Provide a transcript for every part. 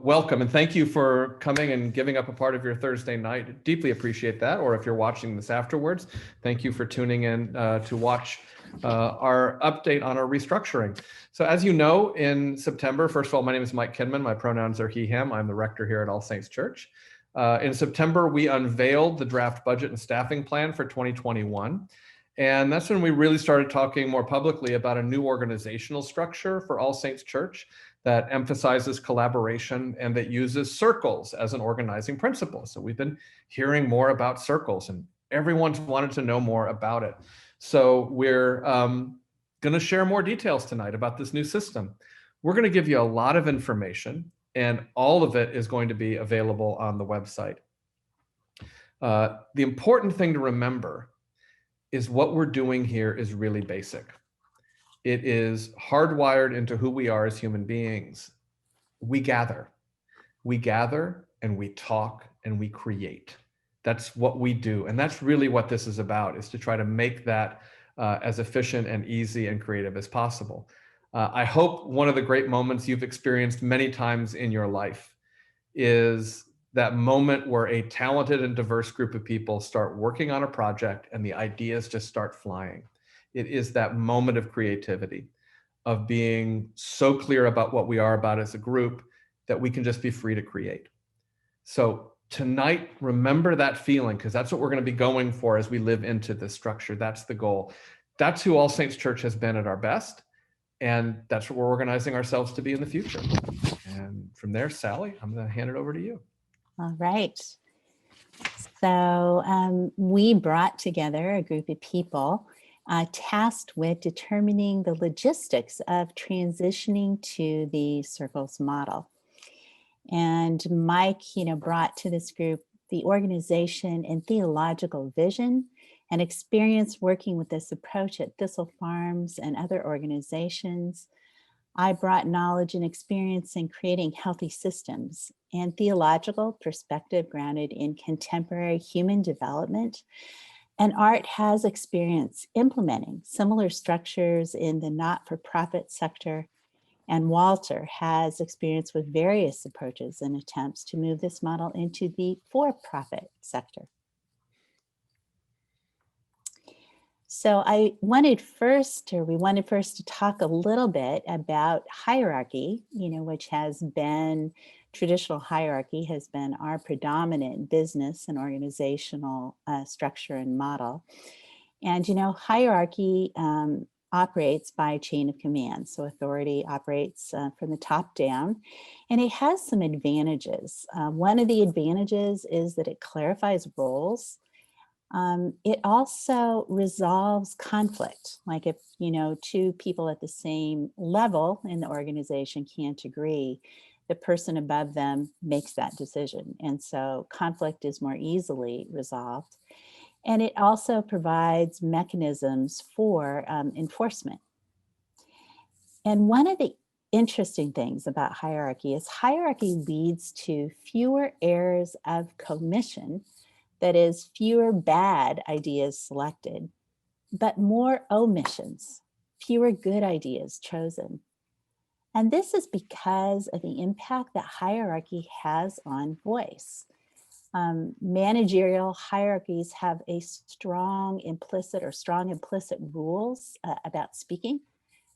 Welcome, and thank you for coming and giving up a part of your Thursday night. Deeply appreciate that. Or if you're watching this afterwards, thank you for tuning in to watch our update on our restructuring. So as you know, in September, first of all, my name is Mike Kinman. My pronouns are he, him. I'm the rector here at All Saints Church. In September, we unveiled the draft budget and staffing plan for 2021. And that's when we really started talking more publicly about a new organizational structure for All Saints Church that emphasizes collaboration and that uses circles as an organizing principle. So we've been hearing more about circles and everyone's wanted to know more about it. So we're going to share more details tonight about this new system. We're going to give you a lot of information and all of it is going to be available on the website. The important thing to remember is what we're doing here is really basic. It is hardwired into who we are as human beings. We gather and we talk and we create. That's what we do. And that's really what this is about, is to try to make that as efficient and easy and creative as possible. I hope one of the great moments you've experienced many times in your life is that moment where a talented and diverse group of people start working on a project and the ideas just start flying. It is that moment of creativity, of being so clear about what we are about as a group that we can just be free to create. So tonight, remember that feeling, because that's what we're going to be going for as we live into this structure. That's the goal. That's who All Saints Church has been at our best. And that's what we're organizing ourselves to be in the future. And from there, Sally, I'm going to hand it over to you. All right. So we brought together a group of people tasked with determining the logistics of transitioning to the circles model. And Mike, brought to this group the organization and theological vision and experience working with this approach at Thistle Farms and other organizations. I brought knowledge and experience in creating healthy systems and theological perspective grounded in contemporary human development. And Art has experience implementing similar structures in the not-for-profit sector. And Walter has experience with various approaches and attempts to move this model into the for-profit sector. So we wanted first to talk a little bit about hierarchy, which has been, traditional hierarchy has been our predominant business and organizational structure and model. And, hierarchy operates by chain of command. So authority operates from the top down, and it has some advantages. One of the advantages is that it clarifies roles. It also resolves conflict. Like if, two people at the same level in the organization can't agree, the person above them makes that decision. And so conflict is more easily resolved. And it also provides mechanisms for enforcement. And one of the interesting things about hierarchy is hierarchy leads to fewer errors of commission. That is, fewer bad ideas selected, but more omissions, fewer good ideas chosen. And this is because of the impact that hierarchy has on voice. Managerial hierarchies have a strong implicit rules about speaking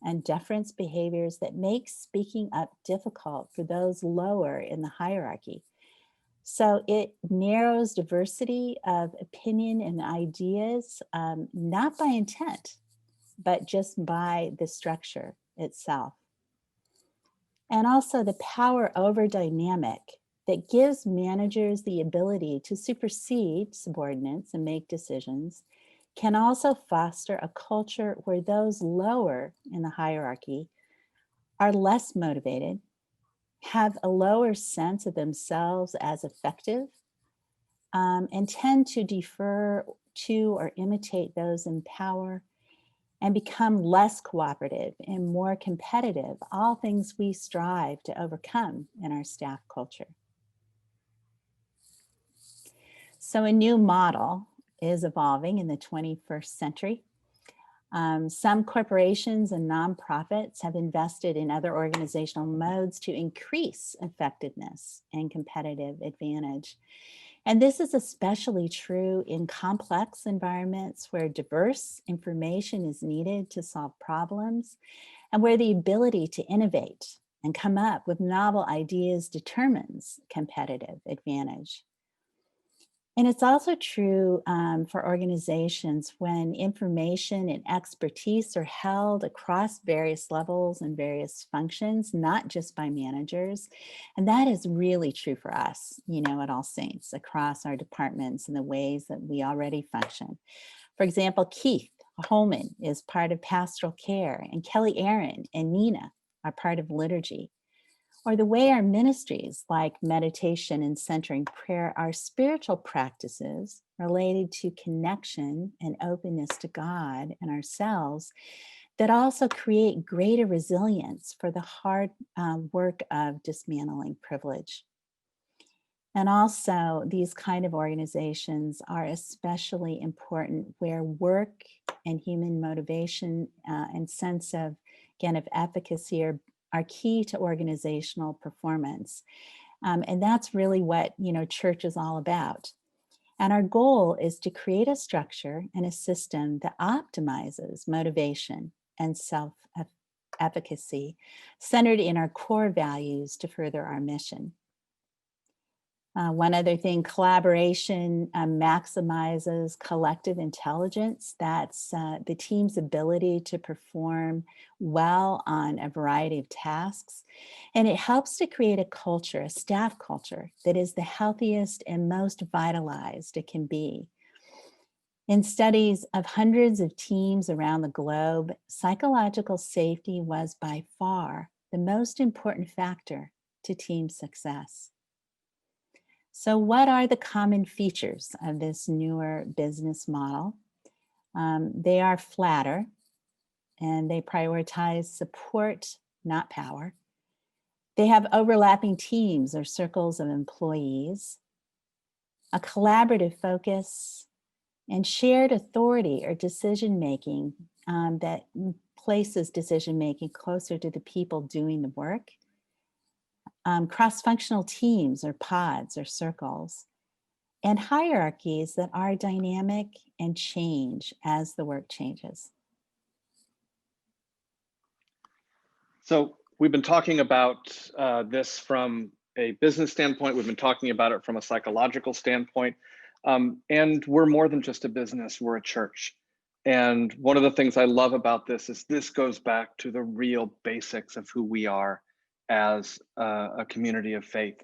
and deference behaviors that make speaking up difficult for those lower in the hierarchy. So it narrows diversity of opinion and ideas, not by intent, but just by the structure itself. And also the power over dynamic that gives managers the ability to supersede subordinates and make decisions can also foster a culture where those lower in the hierarchy are less motivated, have a lower sense of themselves as effective, and tend to defer to or imitate those in power and become less cooperative and more competitive, all things we strive to overcome in our staff culture. So a new model is evolving in the 21st century. Some corporations and nonprofits have invested in other organizational modes to increase effectiveness and competitive advantage. And this is especially true in complex environments where diverse information is needed to solve problems and where the ability to innovate and come up with novel ideas determines competitive advantage. And it's also true for organizations when information and expertise are held across various levels and various functions, not just by managers. And that is really true for us, at All Saints, across our departments and the ways that we already function. For example, Keith Holman is part of pastoral care, and Kelly Aaron and Nina are part of liturgy. Or the way our ministries like meditation and centering prayer are spiritual practices related to connection and openness to God and ourselves that also create greater resilience for the hard work of dismantling privilege. And also, these kind of organizations are especially important where work and human motivation and sense of, again, of efficacy are key to organizational performance. And that's really what, church is all about. And our goal is to create a structure and a system that optimizes motivation and self-efficacy, centered in our core values to further our mission. One other thing, collaboration maximizes collective intelligence. That's the team's ability to perform well on a variety of tasks. And it helps to create a culture, a staff culture, that is the healthiest and most vitalized it can be. In studies of hundreds of teams around the globe, psychological safety was by far the most important factor to team success. So what are the common features of this newer business model? They are flatter, and they prioritize support, not power. They have overlapping teams or circles of employees, a collaborative focus, and shared authority or decision-making that places decision-making closer to the people doing the work. Cross-functional teams or pods or circles, and hierarchies that are dynamic and change as the work changes. So we've been talking about this from a business standpoint. We've been talking about it from a psychological standpoint. And we're more than just a business, we're a church. And one of the things I love about this is this goes back to the real basics of who we are as a community of faith.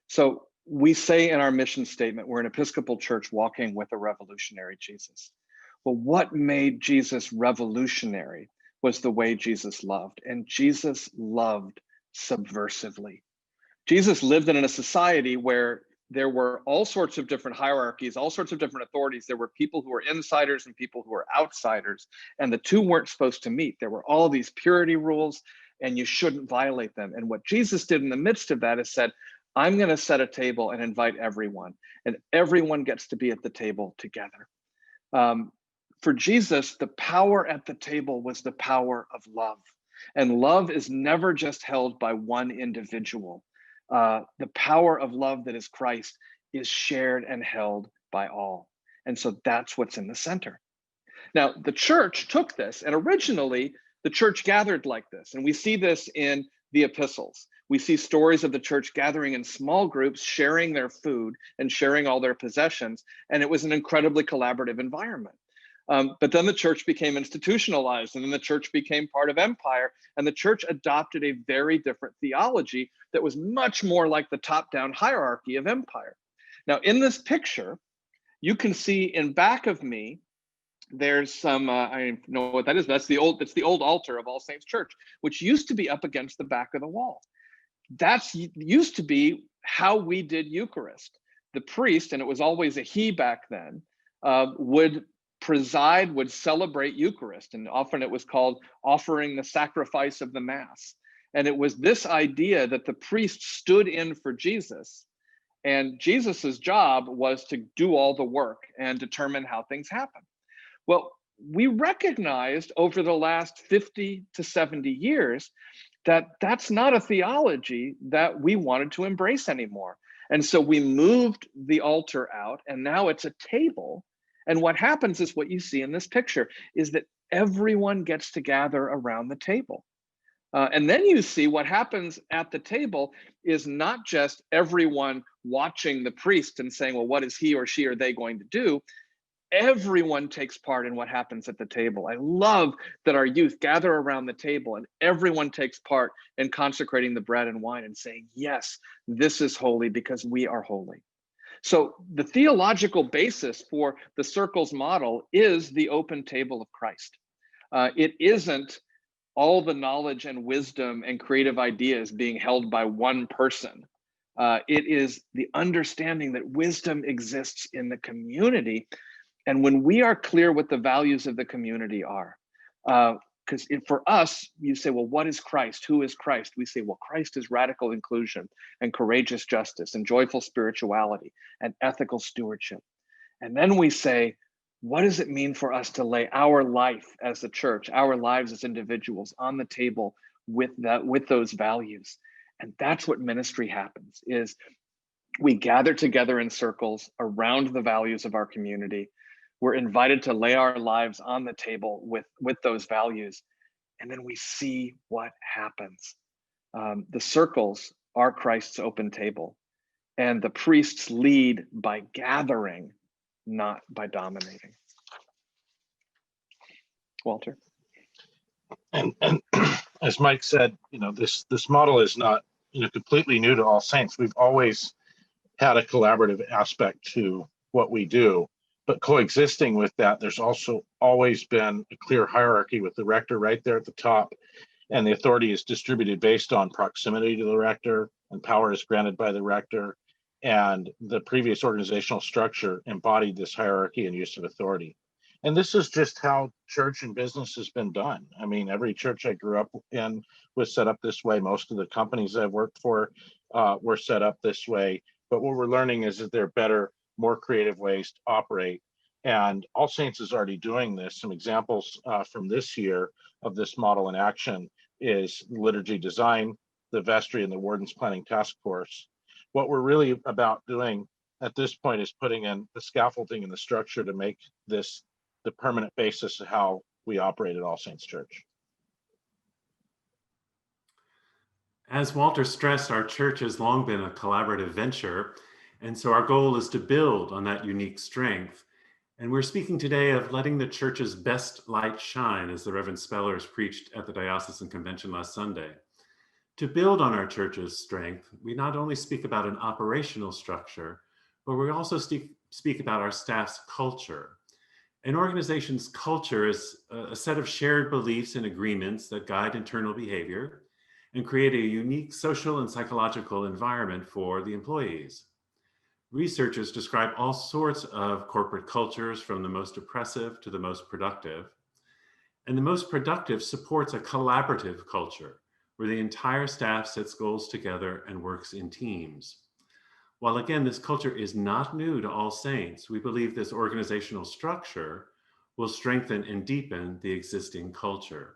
So we say in our mission statement, we're an Episcopal church walking with a revolutionary Jesus. Well, what made Jesus revolutionary was the way Jesus loved. And Jesus loved subversively. Jesus lived in a society where there were all sorts of different hierarchies, all sorts of different authorities. There were people who were insiders and people who were outsiders, and the two weren't supposed to meet. There were all these purity rules, and you shouldn't violate them. And what Jesus did in the midst of that is said, I'm going to set a table and invite everyone, and everyone gets to be at the table together. For Jesus, the power at the table was the power of love. And love is never just held by one individual. The power of love that is Christ is shared and held by all. And so that's what's in the center. Now, the church took this, and originally the church gathered like this. And we see this in the epistles. We see stories of the church gathering in small groups, sharing their food and sharing all their possessions. And it was an incredibly collaborative environment. But then the church became institutionalized, and then the church became part of empire, and the church adopted a very different theology that was much more like the top-down hierarchy of empire. Now, in this picture, you can see in back of me, there's some, I know what that is, that's the old altar of All Saints Church, which used to be up against the back of the wall. That's used to be how we did Eucharist. The priest, and it was always a he back then, would preside, would celebrate Eucharist, and often it was called offering the sacrifice of the Mass. And it was this idea that the priest stood in for Jesus, and Jesus's job was to do all the work and determine how things happen. Well, we recognized over the last 50 to 70 years that that's not a theology that we wanted to embrace anymore. And so we moved the altar out, and now it's a table. And what happens is what you see in this picture is that everyone gets to gather around the table. And then you see what happens at the table is not just everyone watching the priest and saying, well, what is he or she or they going to do? Everyone takes part in what happens at the table. I love that our youth gather around the table and everyone takes part in consecrating the bread and wine and saying, yes, this is holy because we are holy. So the theological basis for the circles model is the open table of Christ. It isn't all the knowledge and wisdom and creative ideas being held by one person. It is the understanding that wisdom exists in the community. And when we are clear what the values of the community are, because for us, you say, well, what is Christ? Who is Christ? We say, well, Christ is radical inclusion and courageous justice and joyful spirituality and ethical stewardship. And then we say, what does it mean for us to lay our life as the church, our lives as individuals on the table with those values? And that's what ministry happens, is we gather together in circles around the values of our community. We're invited to lay our lives on the table with those values, and then we see what happens. The circles are Christ's open table, and the priests lead by gathering, not by dominating. Walter? And as Mike said, this model is not completely new to All Saints. We've always had a collaborative aspect to what we do. But coexisting with that, there's also always been a clear hierarchy with the rector right there at the top, and the authority is distributed based on proximity to the rector, and power is granted by the rector, and the previous organizational structure embodied this hierarchy and use of authority. And this is just how church and business has been done. I mean, every church I grew up in was set up this way. Most of the companies I've worked for were set up this way. But what we're learning is that there are better, more creative ways to operate. And All Saints is already doing this. Some examples from this year of this model in action is liturgy design, the vestry, and the Warden's Planning Task Force. What we're really about doing at this point is putting in the scaffolding and the structure to make this the permanent basis of how we operate at All Saints Church. As Walter stressed, our church has long been a collaborative venture, and so our goal is to build on that unique strength. And we're speaking today of letting the church's best light shine, as the Reverend Spellers preached at the Diocesan Convention last Sunday. To build on our church's strength, we not only speak about an operational structure, but we also speak about our staff's culture. An organization's culture is a set of shared beliefs and agreements that guide internal behavior and create a unique social and psychological environment for the employees. Researchers describe all sorts of corporate cultures, from the most oppressive to the most productive. And the most productive supports a collaborative culture where the entire staff sets goals together and works in teams. While again, this culture is not new to All Saints, we believe this organizational structure will strengthen and deepen the existing culture.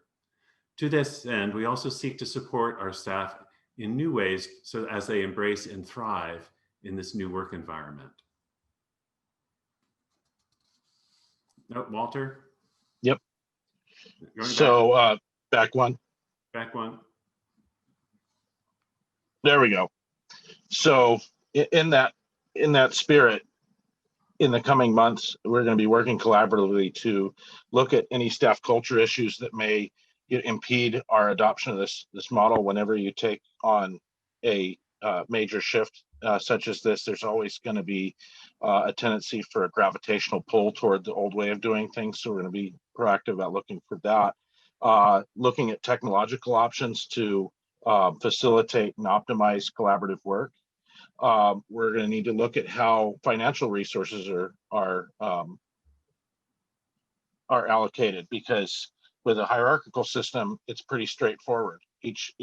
To this end, we also seek to support our staff in new ways so as they embrace and thrive in this new work environment. No, Walter? Yep. So back one. Back one. There we go. So in that spirit, in the coming months, we're going to be working collaboratively to look at any staff culture issues that may impede our adoption of this model. Whenever you take on a major shift such as this, there's always going to be a tendency for a gravitational pull toward the old way of doing things. So we're going to be proactive about looking for that. Looking at technological options to facilitate and optimize collaborative work. We're going to need to look at how financial resources are allocated, because with a hierarchical system, it's pretty straightforward. Each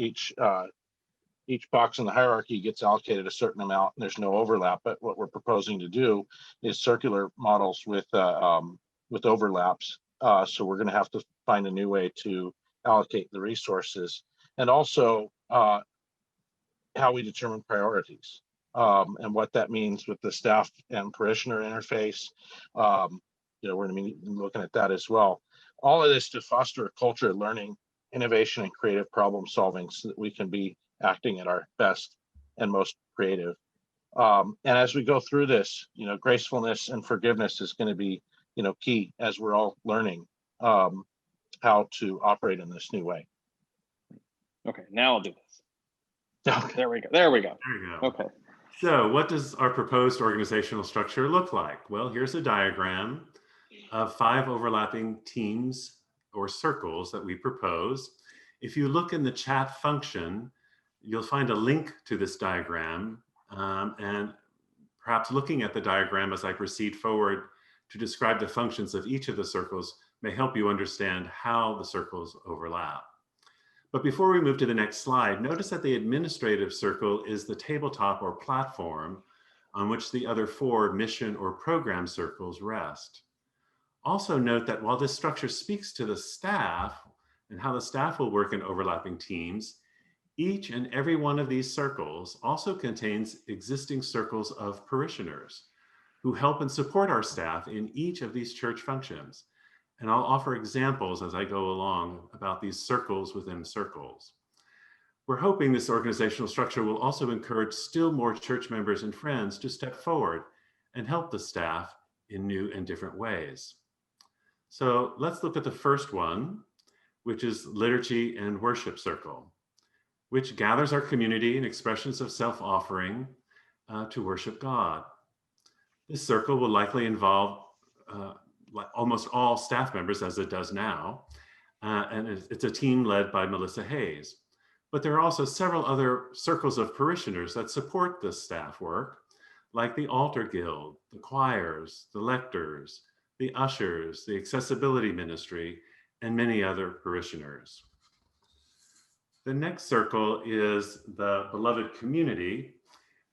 box in the hierarchy gets allocated a certain amount, and there's no overlap. But what we're proposing to do is circular models with overlaps So we're going to have to find a new way to allocate the resources, and also how we determine priorities, and what that means with the staff and parishioner interface. We're going to be looking at that as well. All of this to foster a culture of learning, innovation, and creative problem solving, so that we can be acting at our best and most creative. And as we go through this, gracefulness and forgiveness is going to be, key as we're all learning how to operate in this new way. Okay, now I'll do this. Okay. There we go. There we go. There you go. Okay. So what does our proposed organizational structure look like? Well, here's a diagram of 5 overlapping teams or circles that we propose. If you look in the chat function, you'll find a link to this diagram, and perhaps looking at the diagram as I proceed forward to describe the functions of each of the circles may help you understand how the circles overlap. But before we move to the next slide, notice that the administrative circle is the tabletop or platform on which the other 4 mission or program circles rest. Also note that while this structure speaks to the staff and how the staff will work in overlapping teams, each and every one of these circles also contains existing circles of parishioners who help and support our staff in each of these church functions. And I'll offer examples as I go along about these circles within circles. We're hoping this organizational structure will also encourage still more church members and friends to step forward and help the staff in new and different ways. So let's look at the first one, which is Liturgy and Worship Circle, which gathers our community in expressions of self-offering to worship God. This circle will likely involve almost all staff members, as it does now, and it's a team led by Melissa Hayes. But there are also several other circles of parishioners that support this staff work, like the Altar Guild, the choirs, the lectors, the ushers, the accessibility ministry, and many other parishioners. The next circle is the beloved community,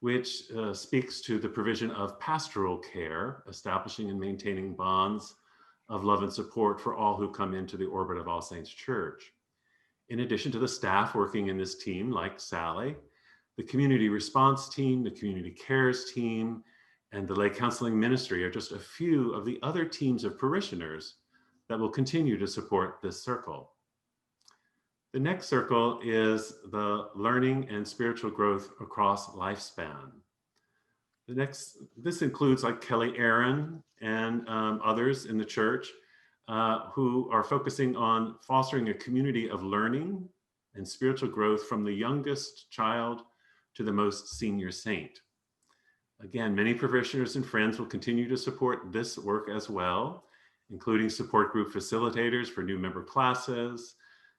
which speaks to the provision of pastoral care, establishing and maintaining bonds of love and support for all who come into the orbit of All Saints Church. In addition to the staff working in this team, like Sally, the community response team, the community cares team, and the lay counseling ministry are just a few of the other teams of parishioners that will continue to support this circle. The next circle is the learning and spiritual growth across lifespan. This includes like Kelly Aaron and others in the church who are focusing on fostering a community of learning and spiritual growth from the youngest child to the most senior saint. Again, many parishioners and friends will continue to support this work as well, including support group facilitators for new member classes,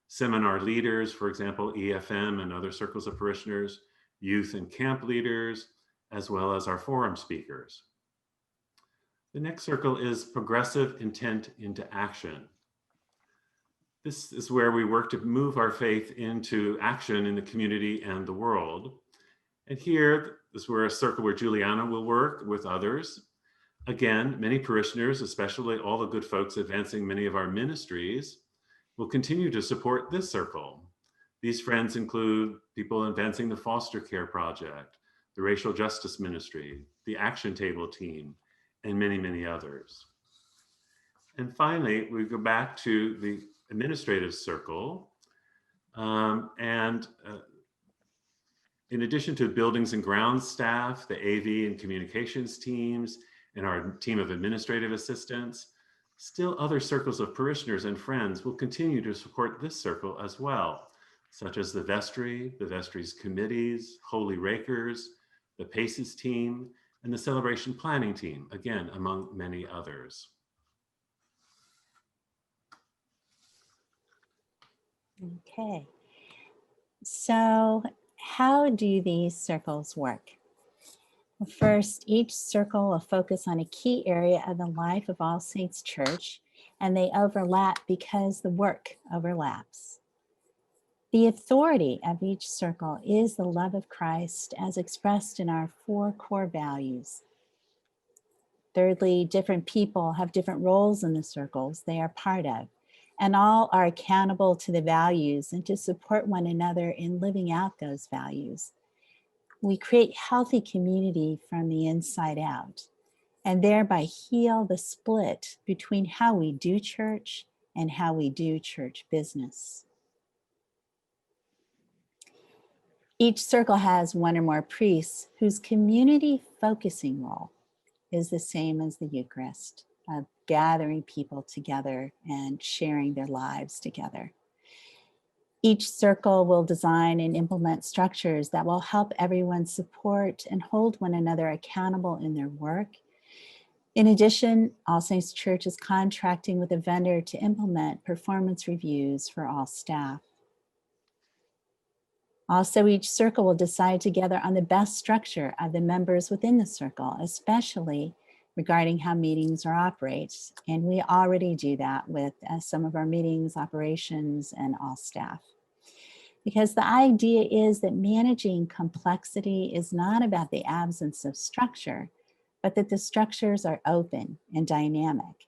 seminar leaders, for example, EFM and other circles of parishioners, youth and camp leaders, as well as our forum speakers. The next circle is progressive intent into action. This is where we work to move our faith into action in the community and the world. And here is where a circle where Juliana will work with others. Again, many parishioners, especially all the good folks advancing many of our ministries, will continue to support this circle. These friends include people advancing the foster care project, the racial justice ministry, the action table team, and many, many others. And finally, we go back to the administrative circle. In addition to buildings and grounds staff, the AV and communications teams, and our team of administrative assistants, still other circles of parishioners and friends will continue to support this circle as well, such as the vestry's committees, Holy Rakers, the PACES team, and the celebration planning team, again, among many others. Okay, so how do these circles work? First, each circle will focus on a key area of the life of All Saints Church, and they overlap because the work overlaps. The authority of each circle is the love of Christ as expressed in our 4 core values. Thirdly, different people have different roles in the circles they are part of, and all are accountable to the values and to support one another in living out those values. We create healthy community from the inside out, and thereby heal the split between how we do church and how we do church business. Each circle has one or more priests whose community focusing role is the same as the Eucharist, of gathering people together and sharing their lives together. Each circle will design and implement structures that will help everyone support and hold one another accountable in their work. In addition, All Saints Church is contracting with a vendor to implement performance reviews for all staff. Also, each circle will decide together on the best structure of the members within the circle, especially regarding how meetings are operated. And we already do that with some of our meetings, operations, and all staff. Because the idea is that managing complexity is not about the absence of structure, but that the structures are open and dynamic.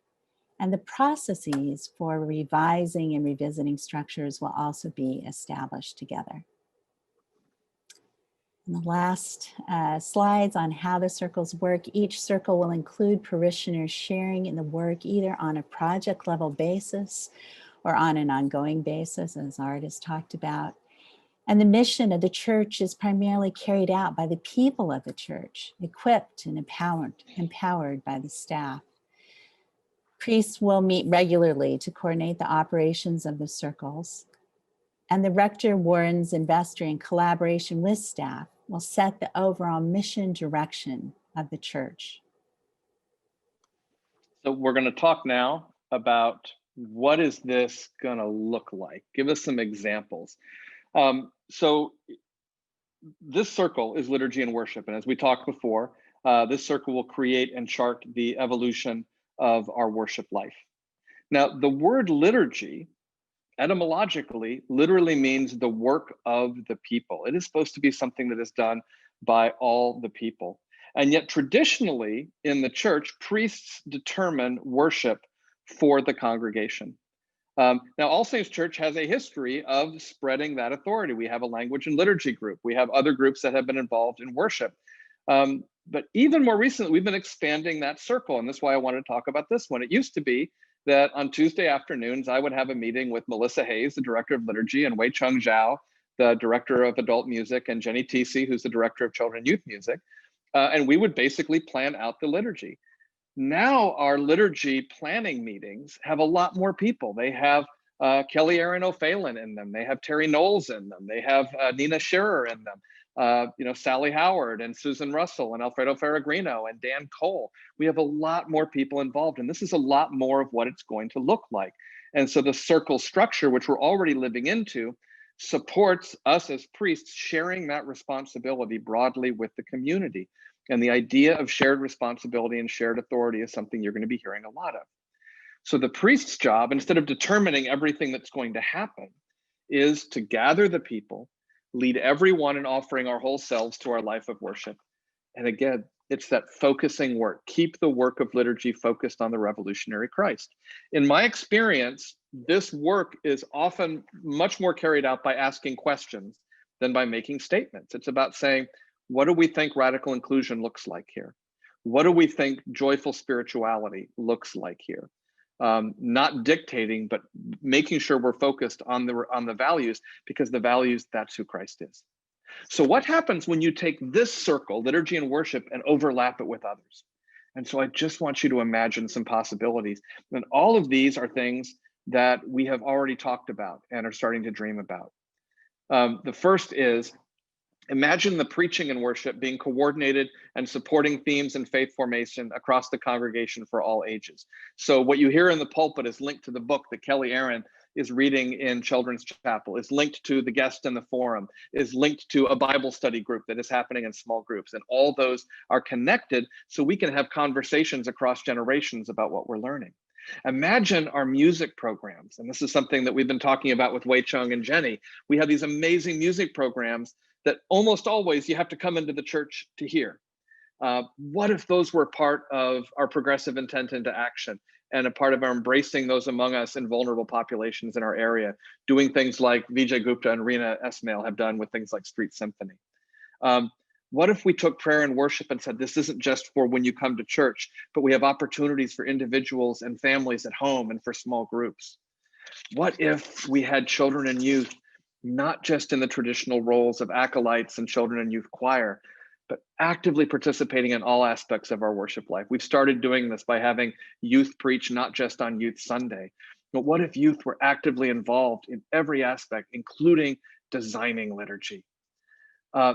And the processes for revising and revisiting structures will also be established together. And the last slides on how the circles work. Each circle will include parishioners sharing in the work either on a project level basis or on an ongoing basis, as Art has talked about. And the mission of the church is primarily carried out by the people of the church, equipped and empowered by the staff. Priests will meet regularly to coordinate the operations of the circles. And the rector, wardens, and vestry, in collaboration with staff, will set the overall mission direction of the church. So we're going to talk now about what is this going to look like. Give us some examples. So this circle is liturgy and worship. And as we talked before, this circle will create and chart the evolution of our worship life. Now, the word liturgy, etymologically, literally means the work of the people. It is supposed to be something that is done by all the people. And yet traditionally in the church, priests determine worship for the congregation. Now, All Saints Church has a history of spreading that authority. We have a language and liturgy group. We have other groups that have been involved in worship. But even more recently, we've been expanding that circle. And that's why I wanted to talk about this one. It used to be that on Tuesday afternoons, I would have a meeting with Melissa Hayes, the director of liturgy, and Wei Chung Zhao, the director of adult music, and Jenny Tisi, who's the director of children and youth music. And we would basically plan out the liturgy. Now our liturgy planning meetings have a lot more people. They have Kelly Aaron O'Phelan in them. They have Terry Knowles in them. They have Nina Scherer in them. Sally Howard and Susan Russell and Alfredo Ferragrino and Dan Cole. We have a lot more people involved, and this is a lot more of what it's going to look like. And so the circle structure, which we're already living into, supports us as priests sharing that responsibility broadly with the community. And the idea of shared responsibility and shared authority is something you're going to be hearing a lot of. So the priest's job, instead of determining everything that's going to happen, is to gather the people, lead everyone in offering our whole selves to our life of worship. And again, it's that focusing work. Keep the work of liturgy focused on the revolutionary Christ. In my experience, this work is often much more carried out by asking questions than by making statements. It's about saying, what do we think radical inclusion looks like here? What do we think joyful spirituality looks like here? Not dictating, but making sure we're focused on the values, because the values, that's who Christ is. So what happens when you take this circle, liturgy and worship, and overlap it with others? And so I just want you to imagine some possibilities. And all of these are things that we have already talked about and are starting to dream about. The first is, imagine the preaching and worship being coordinated and supporting themes and faith formation across the congregation for all ages. So what you hear in the pulpit is linked to the book that Kelly Aaron is reading in Children's Chapel, is linked to the guest in the forum, is linked to a Bible study group that is happening in small groups. And all those are connected so we can have conversations across generations about what we're learning. Imagine our music programs. And this is something that we've been talking about with Wei Chung and Jenny. We have these amazing music programs that almost always you have to come into the church to hear. What if those were part of our progressive intent into action and a part of our embracing those among us in vulnerable populations in our area, doing things like Vijay Gupta and Reena Esmail have done with things like Street Symphony? What if we took prayer and worship and said, this isn't just for when you come to church, but we have opportunities for individuals and families at home and for small groups? What if we had children and youth, not just in the traditional roles of acolytes and children and youth choir, but actively participating in all aspects of our worship life? We've started doing this by having youth preach, not just on Youth Sunday, but what if youth were actively involved in every aspect, including designing liturgy?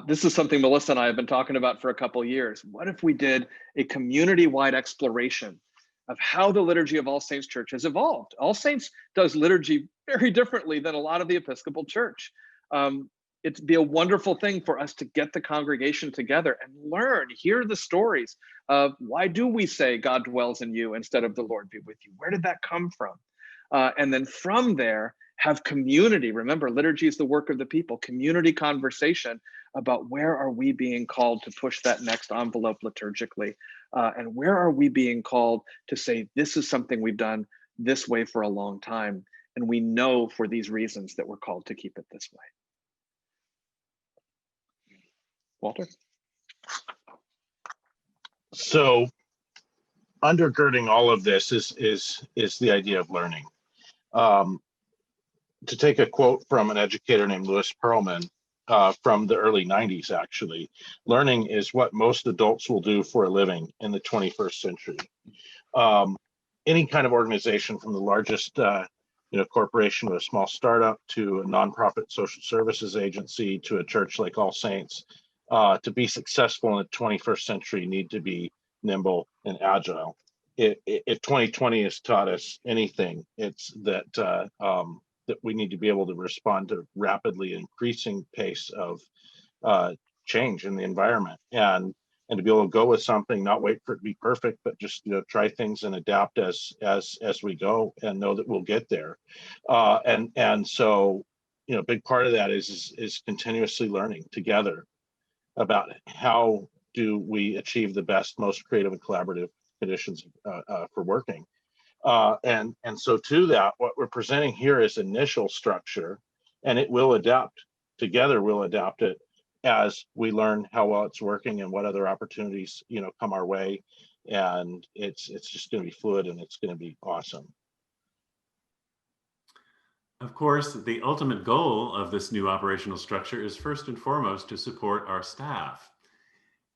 This is something Melissa and I have been talking about for a couple of years. What if we did a community-wide exploration of how the Liturgy of All Saints Church has evolved? All Saints does liturgy very differently than a lot of the Episcopal Church. It'd be a wonderful thing for us to get the congregation together and learn, hear the stories of why do we say God dwells in you instead of the Lord be with you? Where did that come from? And then from there, have community. Remember, liturgy is the work of the people, community conversation about where are we being called to push that next envelope liturgically? And where are we being called to say, this is something we've done this way for a long time. And we know for these reasons that we're called to keep it this way. Walter? So undergirding all of this is the idea of learning. To take a quote from an educator named Louis Perlman from the early 90s, actually, learning is what most adults will do for a living in the 21st century. Any kind of organization, from the largest corporation to a small startup to a nonprofit social services agency to a church like All Saints, to be successful in the 21st century need to be nimble and agile. If 2020 has taught us anything, it's that that we need to be able to respond to rapidly increasing pace of change in the environment, and to be able to go with something, not wait for it to be perfect, but just try things and adapt as we go, and know that we'll get there. And so a big part of that is continuously learning together about how do we achieve the best, most creative and collaborative conditions for working. And so to that, what we're presenting here is initial structure, and it will adapt. Together we'll adapt it as we learn how well it's working and what other opportunities come our way. And it's just going to be fluid, and it's going to be awesome. Of course, the ultimate goal of this new operational structure is first and foremost to support our staff.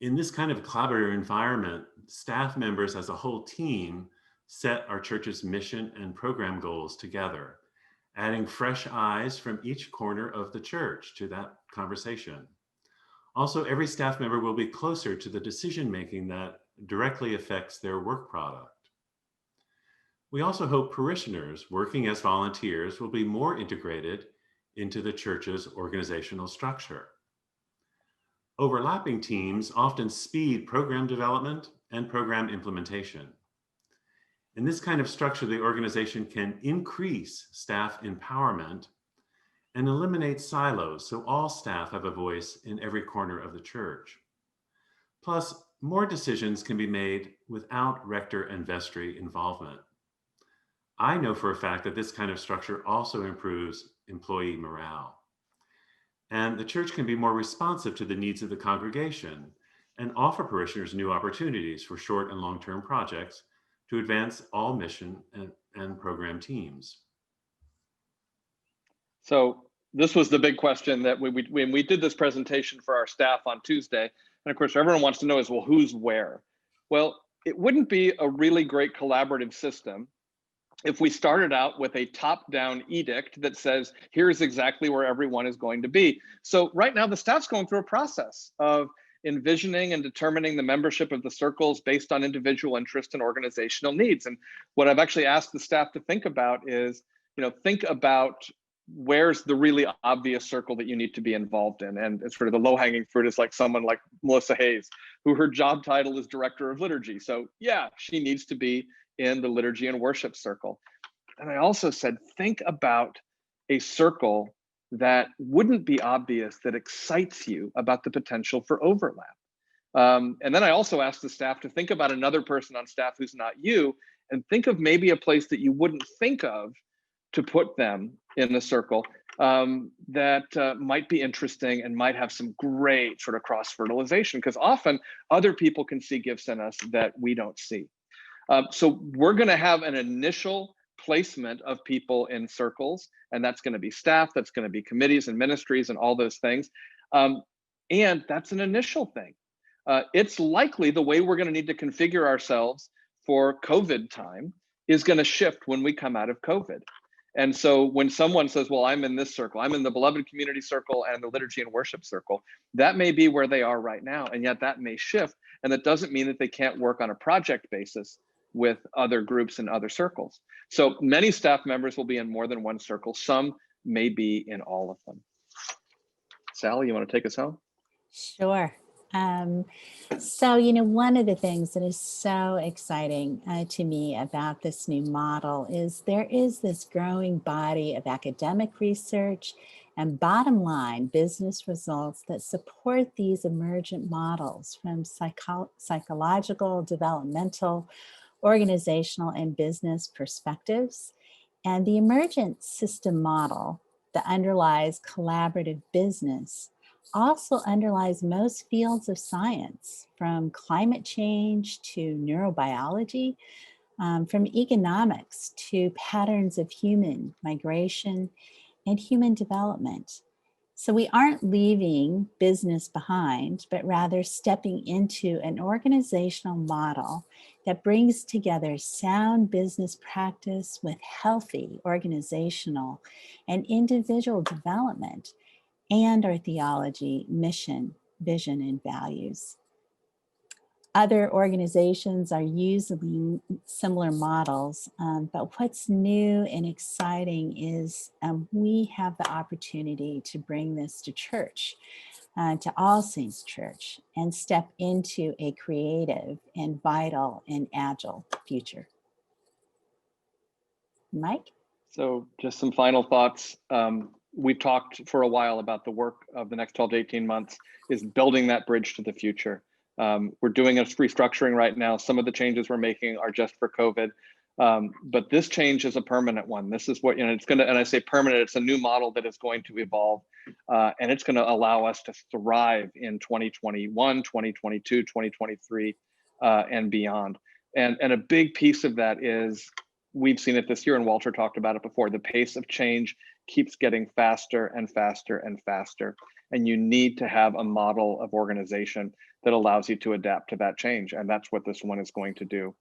In this kind of collaborative environment, staff members as a whole team set our church's mission and program goals together, adding fresh eyes from each corner of the church to that conversation. Also, every staff member will be closer to the decision-making that directly affects their work product. We also hope parishioners working as volunteers will be more integrated into the church's organizational structure. Overlapping teams often speed program development and program implementation. In this kind of structure, the organization can increase staff empowerment and eliminate silos, so all staff have a voice in every corner of the church. Plus, more decisions can be made without rector and vestry involvement. I know for a fact that this kind of structure also improves employee morale. And the church can be more responsive to the needs of the congregation and offer parishioners new opportunities for short and long-term projects to advance all mission and program teams. So this was the big question that when we did this presentation for our staff on Tuesday, and of course everyone wants to know is, well, who's where? Well, it wouldn't be a really great collaborative system if we started out with a top-down edict that says, here's exactly where everyone is going to be. So right now the staff's going through a process of envisioning and determining the membership of the circles based on individual interest and organizational needs. And what I've actually asked the staff to think about is, think about where's the really obvious circle that you need to be involved in. And it's sort of the low-hanging fruit is like someone like Melissa Hayes, who her job title is Director of Liturgy. So yeah, she needs to be in the liturgy and worship circle. And I also said, think about a circle that wouldn't be obvious, that excites you about the potential for overlap. And then I also asked the staff to think about another person on staff who's not you, and think of maybe a place that you wouldn't think of to put them in the circle that might be interesting and might have some great sort of cross-fertilization, because often other people can see gifts in us that we don't see. So we're going to have an initial placement of people in circles, and that's going to be staff, that's going to be committees and ministries and all those things. And that's an initial thing. It's likely the way we're going to need to configure ourselves for COVID time is going to shift when we come out of COVID. And so when someone says, well, I'm in this circle, I'm in the beloved community circle and the liturgy and worship circle, that may be where they are right now. And yet that may shift. And that doesn't mean that they can't work on a project basis with other groups and other circles. So many staff members will be in more than one circle. Some may be in all of them. Sally, you want to take us home? Sure. So, one of the things that is so exciting to me about this new model is there is this growing body of academic research and bottom line business results that support these emergent models from psychological, developmental, organizational, and business perspectives. And the emergent system model that underlies collaborative business also underlies most fields of science, from climate change to neurobiology, from economics to patterns of human migration and human development. So we aren't leaving business behind, but rather stepping into an organizational model that brings together sound business practice with healthy organizational and individual development, and our theology, mission, vision, and values. Other organizations are using similar models, but what's new and exciting is we have the opportunity to bring this to church, to All Saints Church, and step into a creative and vital and agile future. Mike? So just some final thoughts. We've talked for a while about the work of the next 12 to 18 months is building that bridge to the future. We're doing a restructuring right now. Some of the changes we're making are just for COVID, but this change is a permanent one. This is what, it's going to, and I say permanent, it's a new model that is going to evolve, and it's going to allow us to thrive in 2021, 2022, 2023, and beyond. And a big piece of that is, we've seen it this year, and Walter talked about it before, the pace of change keeps getting faster and faster and faster. And you need to have a model of organization that allows you to adapt to that change. And that's what this one is going to do.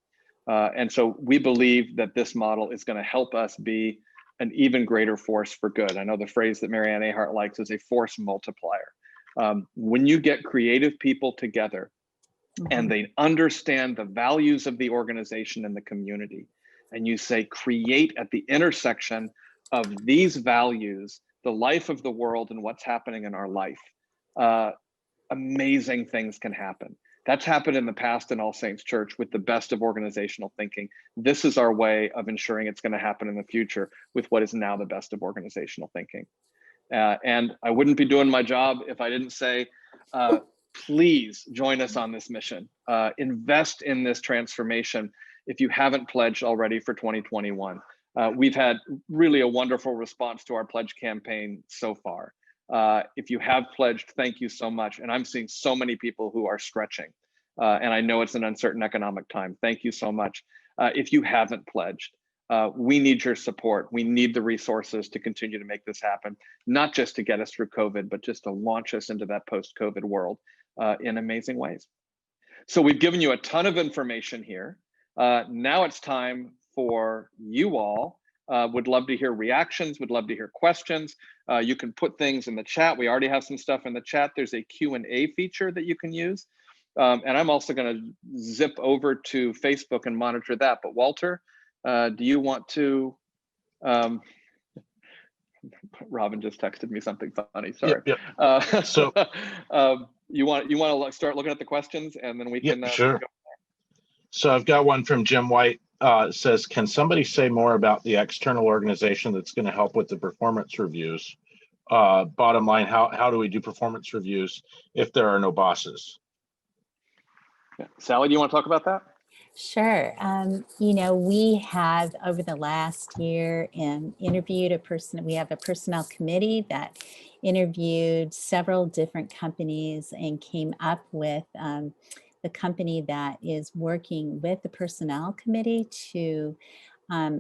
And so we believe that this model is going to help us be an even greater force for good. I know the phrase that Marianne Ahart likes is a force multiplier. When you get creative people together and they understand the values of the organization and the community, and you say, create at the intersection of these values, the life of the world and what's happening in our life, amazing things can happen. That's happened in the past in All Saints Church with the best of organizational thinking. This is our way of ensuring it's going to happen in the future with what is now the best of organizational thinking. And I wouldn't be doing my job if I didn't say, please join us on this mission. Invest in this transformation if you haven't pledged already for 2021. We've had really a wonderful response to our pledge campaign so far. If you have pledged, thank you so much. And I'm seeing so many people who are stretching. And I know it's an uncertain economic time. Thank you so much. If you haven't pledged, we need your support. We need the resources to continue to make this happen, not just to get us through COVID, but just to launch us into that post-COVID world in amazing ways. So we've given you a ton of information here. Now it's time for you all. Would love to hear reactions, would love to hear questions. You can put things in the chat. We already have some stuff in the chat. There's a Q&A feature that you can use. And I'm also going to zip over to Facebook and monitor that. But Walter, do you want to, Robin just texted me something funny, sorry. Yep. So you want to start looking at the questions and then we can sure. Go. So I've got one from Jim White. Says, can somebody say more about the external organization that's going to help with the performance reviews? Bottom line, how do we do performance reviews if there are no bosses? Sally, do you want to talk about that? Sure. You know, we have over the last year interviewed a person. We have a personnel committee that interviewed several different companies and came up with the company that is working with the personnel committee to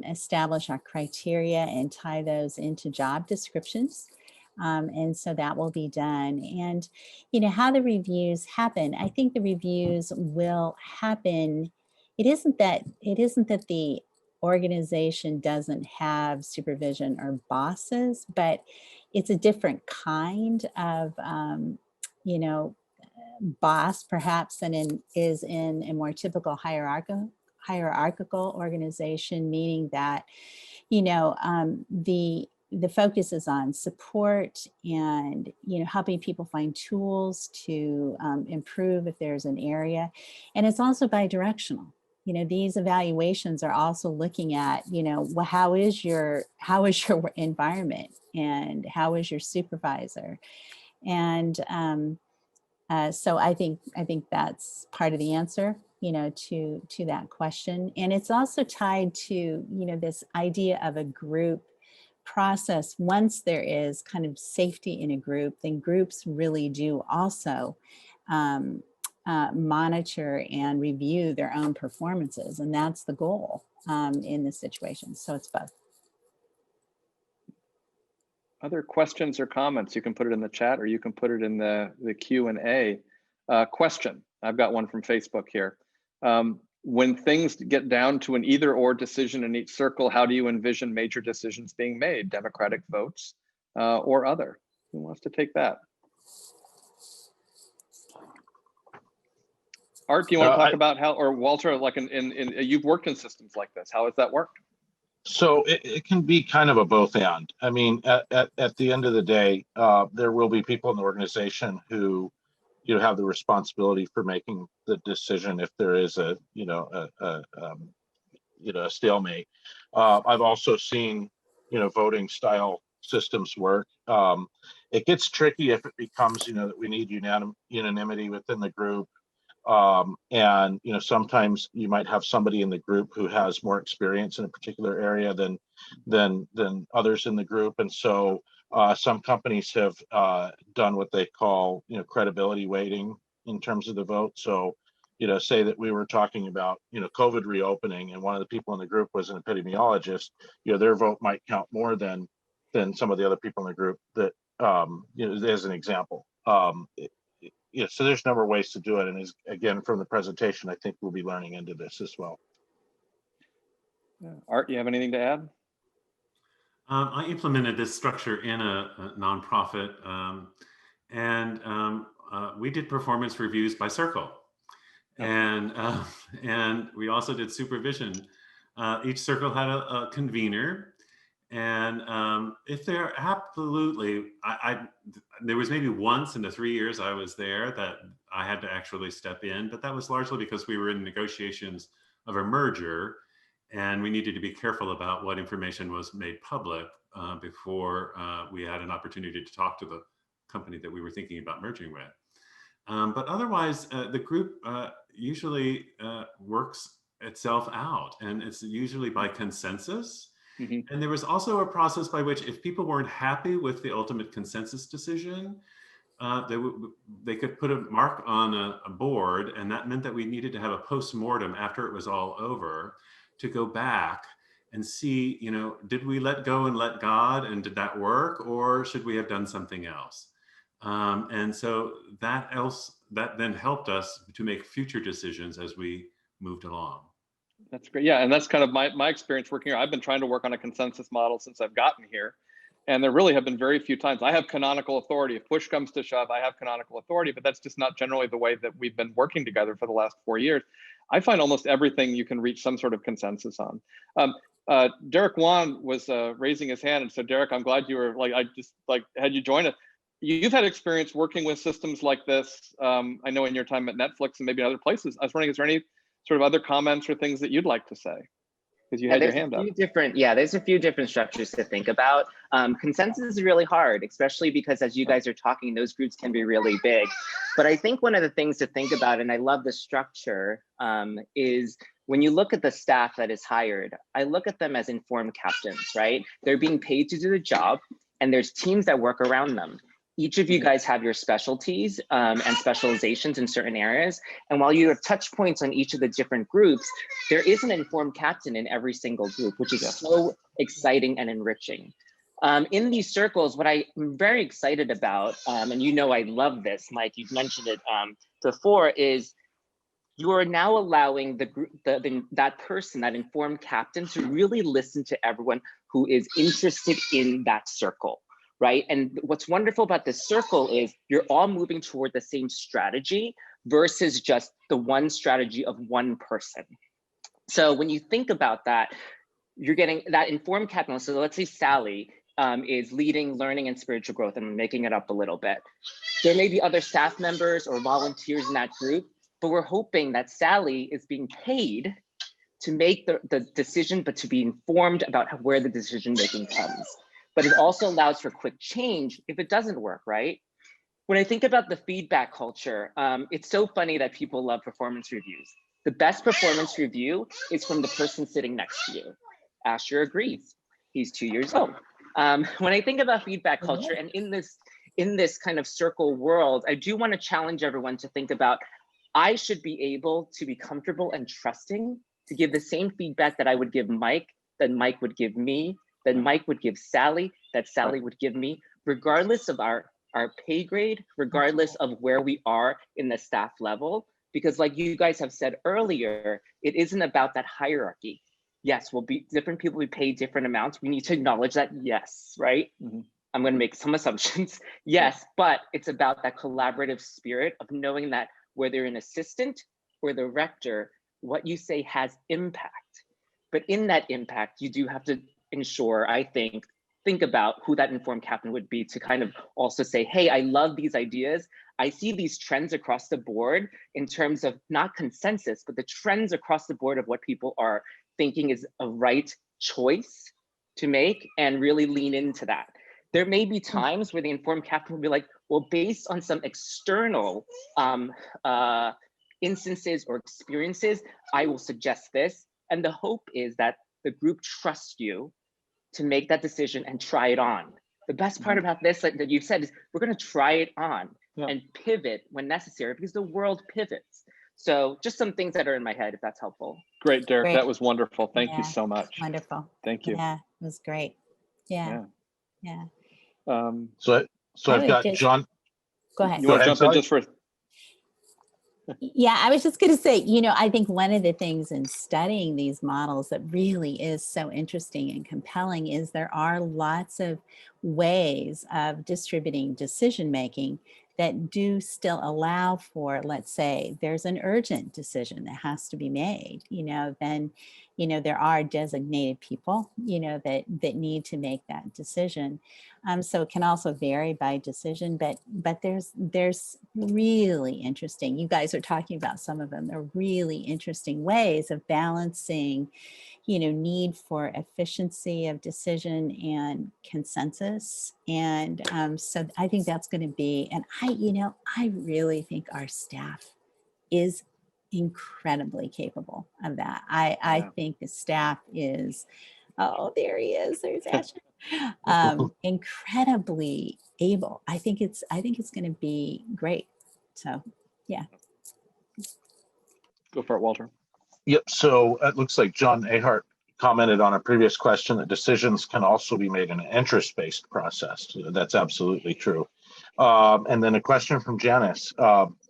establish our criteria and tie those into job descriptions. And so that will be done. And, you know, how the reviews happen, I think the reviews will happen. It isn't that the organization doesn't have supervision or bosses, but it's a different kind of, you know, boss perhaps than is in a more typical hierarchical organization, meaning that, you know, the focus is on support and, you know, helping people find tools to improve if there's an area. And it's also bi-directional. You know, these evaluations are also looking at, you know, well, how is your environment and how is your supervisor? And so I think that's part of the answer, you know, to that question. And it's also tied to, you know, this idea of a group process. Once there is kind of safety in a group, then groups really do also monitor and review their own performances. And that's the goal in this situation. So it's both. Other questions or comments? You can put it in the chat or you can put it in the Q&A. Question, I've got one from Facebook here. When things get down to an either or decision in each circle, how do you envision major decisions being made? Democratic votes or other? Who wants to take that? Art, do you want to talk about how, or Walter, like you've worked in systems like this, how has that worked? So it can be kind of a both and. I mean, at the end of the day, there will be people in the organization who, you know, have the responsibility for making the decision if there is a stalemate. I've also seen, you know, voting style systems work. It gets tricky if it becomes, you know, that we need unanimity within the group. And, you know, sometimes you might have somebody in the group who has more experience in a particular area than others in the group. And so some companies have done what they call, you know, credibility weighting in terms of the vote. So, you know, say that we were talking about, you know, COVID reopening and one of the people in the group was an epidemiologist, you know, their vote might count more than some of the other people in the group that, you know, as an example. Yeah, so there's a number of ways to do it. And again, from the presentation, I think we'll be learning into this as well. Art, you have anything to add? I implemented this structure in a nonprofit, and we did performance reviews by circle. And we also did supervision. Each circle had a convener. And if they're absolutely, there was maybe once in the 3 years I was there that I had to actually step in, but that was largely because we were in negotiations of a merger and we needed to be careful about what information was made public before we had an opportunity to talk to the company that we were thinking about merging with. But otherwise, the group usually works itself out, and it's usually by consensus. Mm-hmm. And there was also a process by which if people weren't happy with the ultimate consensus decision, they could put a mark on a board, and that meant that we needed to have a post-mortem after it was all over to go back and see, you know, did we let go and let God, and did that work, or should we have done something else? And so that then helped us to make future decisions as we moved along. That's great. Yeah, and that's kind of my experience working here. I've been trying to work on a consensus model since I've gotten here. And there really have been very few times. I have canonical authority. If push comes to shove, I have canonical authority, but that's just not generally the way that we've been working together for the last 4 years. I find almost everything you can reach some sort of consensus on. Derek Wan was raising his hand. And so Derek, I'm glad you were had you join us. You've had experience working with systems like this. I know in your time at Netflix and maybe other places. I was wondering, is there any sort of other comments or things that you'd like to say? because you had your hand up. There's a few different structures to think about. Consensus is really hard, especially because as you guys are talking, those groups can be really big. But I think one of the things to think about, and I love the structure, is when you look at the staff that is hired, I look at them as informed captains, right? They're being paid to do the job, and there's teams that work around them. Each of you guys have your specialties and specializations in certain areas. And while you have touch points on each of the different groups, there is an informed captain in every single group, which is so exciting and enriching. In these circles, what I'm very excited about, and you know I love this, Mike, you've mentioned it before, is you are now allowing the group, that person, that informed captain, to really listen to everyone who is interested in that circle. Right. And what's wonderful about this circle is you're all moving toward the same strategy versus just the one strategy of one person. So when you think about that, you're getting that informed captain. So let's say Sally is leading learning and spiritual growth, and I'm making it up a little bit. There may be other staff members or volunteers in that group, but we're hoping that Sally is being paid to make the decision, but to be informed about where the decision making comes. But it also allows for quick change if it doesn't work, right? When I think about the feedback culture, it's so funny that people love performance reviews. The best performance review is from the person sitting next to you. Asher agrees. He's 2 years old. When I think about feedback culture, and in this kind of circle world, I do want to challenge everyone to think about, I should be able to be comfortable and trusting to give the same feedback that I would give Mike, that Mike would give me, that Mike would give Sally, that Sally would give me, regardless of our pay grade, regardless of where we are in the staff level. Because like you guys have said earlier, it isn't about that hierarchy. Yes, different people will be paid different amounts. We need to acknowledge that, yes, right? Mm-hmm. I'm going to make some assumptions. Yes, but it's about that collaborative spirit of knowing that whether you're an assistant or the rector, what you say has impact. But in that impact, you do have to ensure, I think about who that informed captain would be, to kind of also say, hey, I love these ideas. I see these trends across the board in terms of not consensus, but the trends across the board of what people are thinking is a right choice to make, and really lean into that. There may be times where the informed captain will be like, well, based on some external instances or experiences, I will suggest this. And the hope is that the group trusts you to make that decision and try it on. The best part about this that you've said is we're going to try it on and pivot when necessary, because the world pivots. So just some things that are in my head, if that's helpful. Great, Derek. That was wonderful. Thank you so much. Wonderful. Thank you. Yeah, it was great. Yeah. So I've got John. Go ahead. You want to jump in just for? Yeah, I was just going to say, I think one of the things in studying these models that really is so interesting and compelling is there are lots of ways of distributing decision making that do still allow for, let's say, there's an urgent decision that has to be made, then, there are designated people, that need to make that decision. So it can also vary by decision, but there's really interesting, you guys are talking about some of them, they're really interesting ways of balancing, need for efficiency of decision and consensus. And so I think that's going to be, and I really think our staff is incredibly capable of that. I think the staff is, oh, there he is, there's Asher, incredibly able. I think it's going to be great. So, yeah. Go for it, Walter. Yep. So it looks like John Ahart commented on a previous question that decisions can also be made in an interest-based process. That's absolutely true. And then a question from Janice.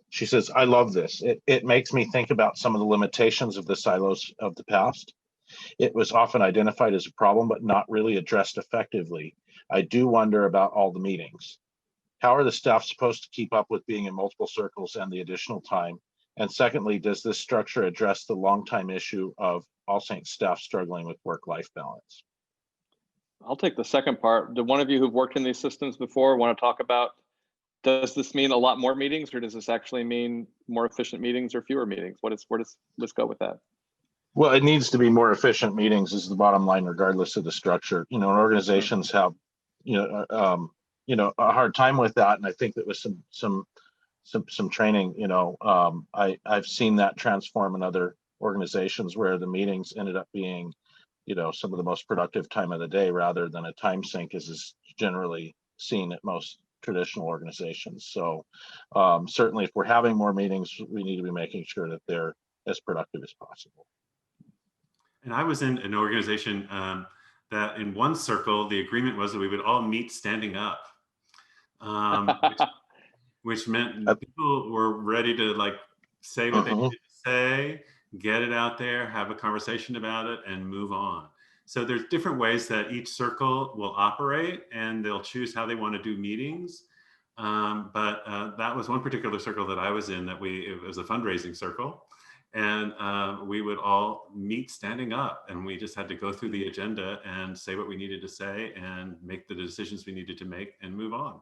She says, I love this. It makes me think about some of the limitations of the silos of the past. It was often identified as a problem, but not really addressed effectively. I do wonder about all the meetings. How are the staff supposed to keep up with being in multiple circles and the additional time? And secondly, does this structure address the long-time issue of All Saints staff struggling with work-life balance? I'll take the second part. Do one of you who've worked in these systems before want to talk about, does this mean a lot more meetings, or does this actually mean more efficient meetings or fewer meetings? Let's go with that. Well, it needs to be more efficient meetings is the bottom line, regardless of the structure. You know, organizations have, a hard time with that. And I think that with some training, I've seen that transform in other organizations where the meetings ended up being, some of the most productive time of the day rather than a time sink as is generally seen at most traditional organizations. So certainly if we're having more meetings, we need to be making sure that they're as productive as possible. And I was in an organization that in one circle, the agreement was that we would all meet standing up, which meant people were ready to like say what they needed to say, get it out there, have a conversation about it, and move on. So there's different ways that each circle will operate, and they'll choose how they want to do meetings. But that was one particular circle that I was in that it was a fundraising circle. And we would all meet standing up, and we just had to go through the agenda and say what we needed to say and make the decisions we needed to make and move on.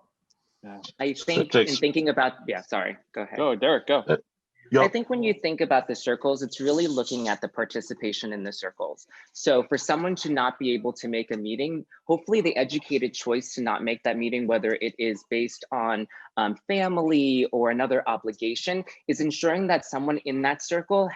Yeah. I think in thinking about, sorry, go ahead. Go, Derek, go. I think when you think about the circles, it's really looking at the participation in the circles. So for someone to not be able to make a meeting, hopefully the educated choice to not make that meeting, whether it is based on family or another obligation, is ensuring that someone in that circle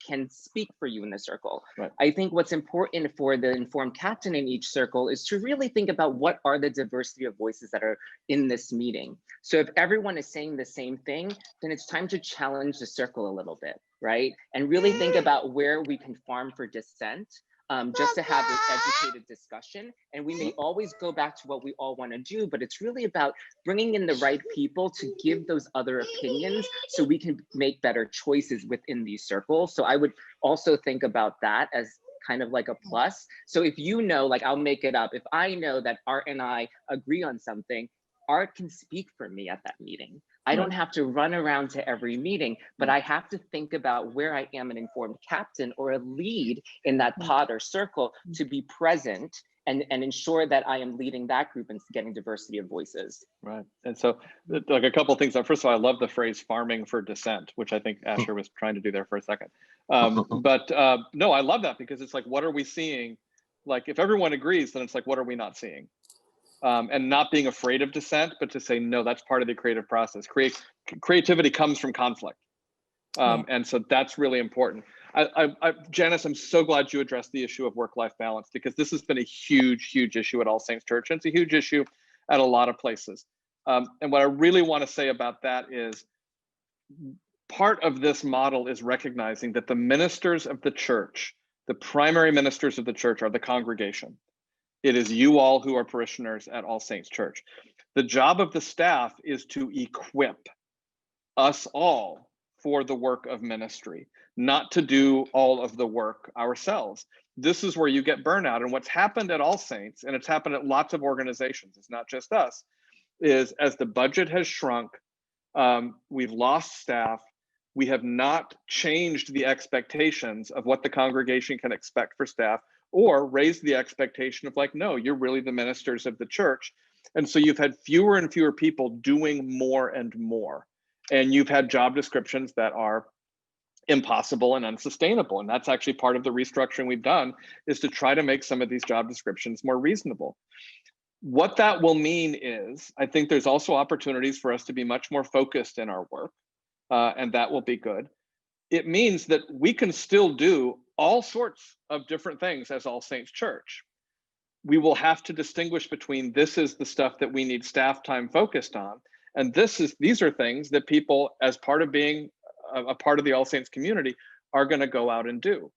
can speak for you in the circle. Right. I think what's important for the informed captain in each circle is to really think about what are the diversity of voices that are in this meeting. So if everyone is saying the same thing, then it's time to challenge the circle a little bit, right? And really think about where we can farm for dissent, just to have this educated discussion. And we may always go back to what we all want to do, but it's really about bringing in the right people to give those other opinions so we can make better choices within these circles. So I would also think about that as kind of like a plus. So if like I'll make it up, if I know that Art and I agree on something, Art can speak for me at that meeting. I don't have to run around to every meeting, but I have to think about where I am an informed captain or a lead in that pod or circle to be present and ensure that I am leading that group and getting diversity of voices. Right. And so like a couple of things. First of all, I love the phrase farming for dissent, which I think Asher was trying to do there for a second. No, I love that because it's like, what are we seeing? Like if everyone agrees, then it's like, what are we not seeing? And not being afraid of dissent, but to say, no, that's part of the creative process. Creativity comes from conflict. And so that's really important. Janice, I'm so glad you addressed the issue of work-life balance because this has been a huge, huge issue at All Saints Church. And it's a huge issue at a lot of places. And what I really want to say about that is part of this model is recognizing that the ministers of the church, the primary ministers of the church are the congregation. It is you all who are parishioners at All Saints Church. The job of the staff is to equip us all for the work of ministry, not to do all of the work ourselves. This is where you get burnout. And what's happened at All Saints, and it's happened at lots of organizations, it's not just us, is as the budget has shrunk, we've lost staff, we have not changed the expectations of what the congregation can expect for staff, or raise the expectation of like, no, you're really the ministers of the church. And so you've had fewer and fewer people doing more and more. And you've had job descriptions that are impossible and unsustainable. And that's actually part of the restructuring we've done is to try to make some of these job descriptions more reasonable. What that will mean is, I think there's also opportunities for us to be much more focused in our work, and that will be good. It means that we can still do all sorts of different things as All Saints Church. We will have to distinguish between this is the stuff that we need staff time focused on, and these are things that people, as part of being a part of the All Saints community, are going to go out and do.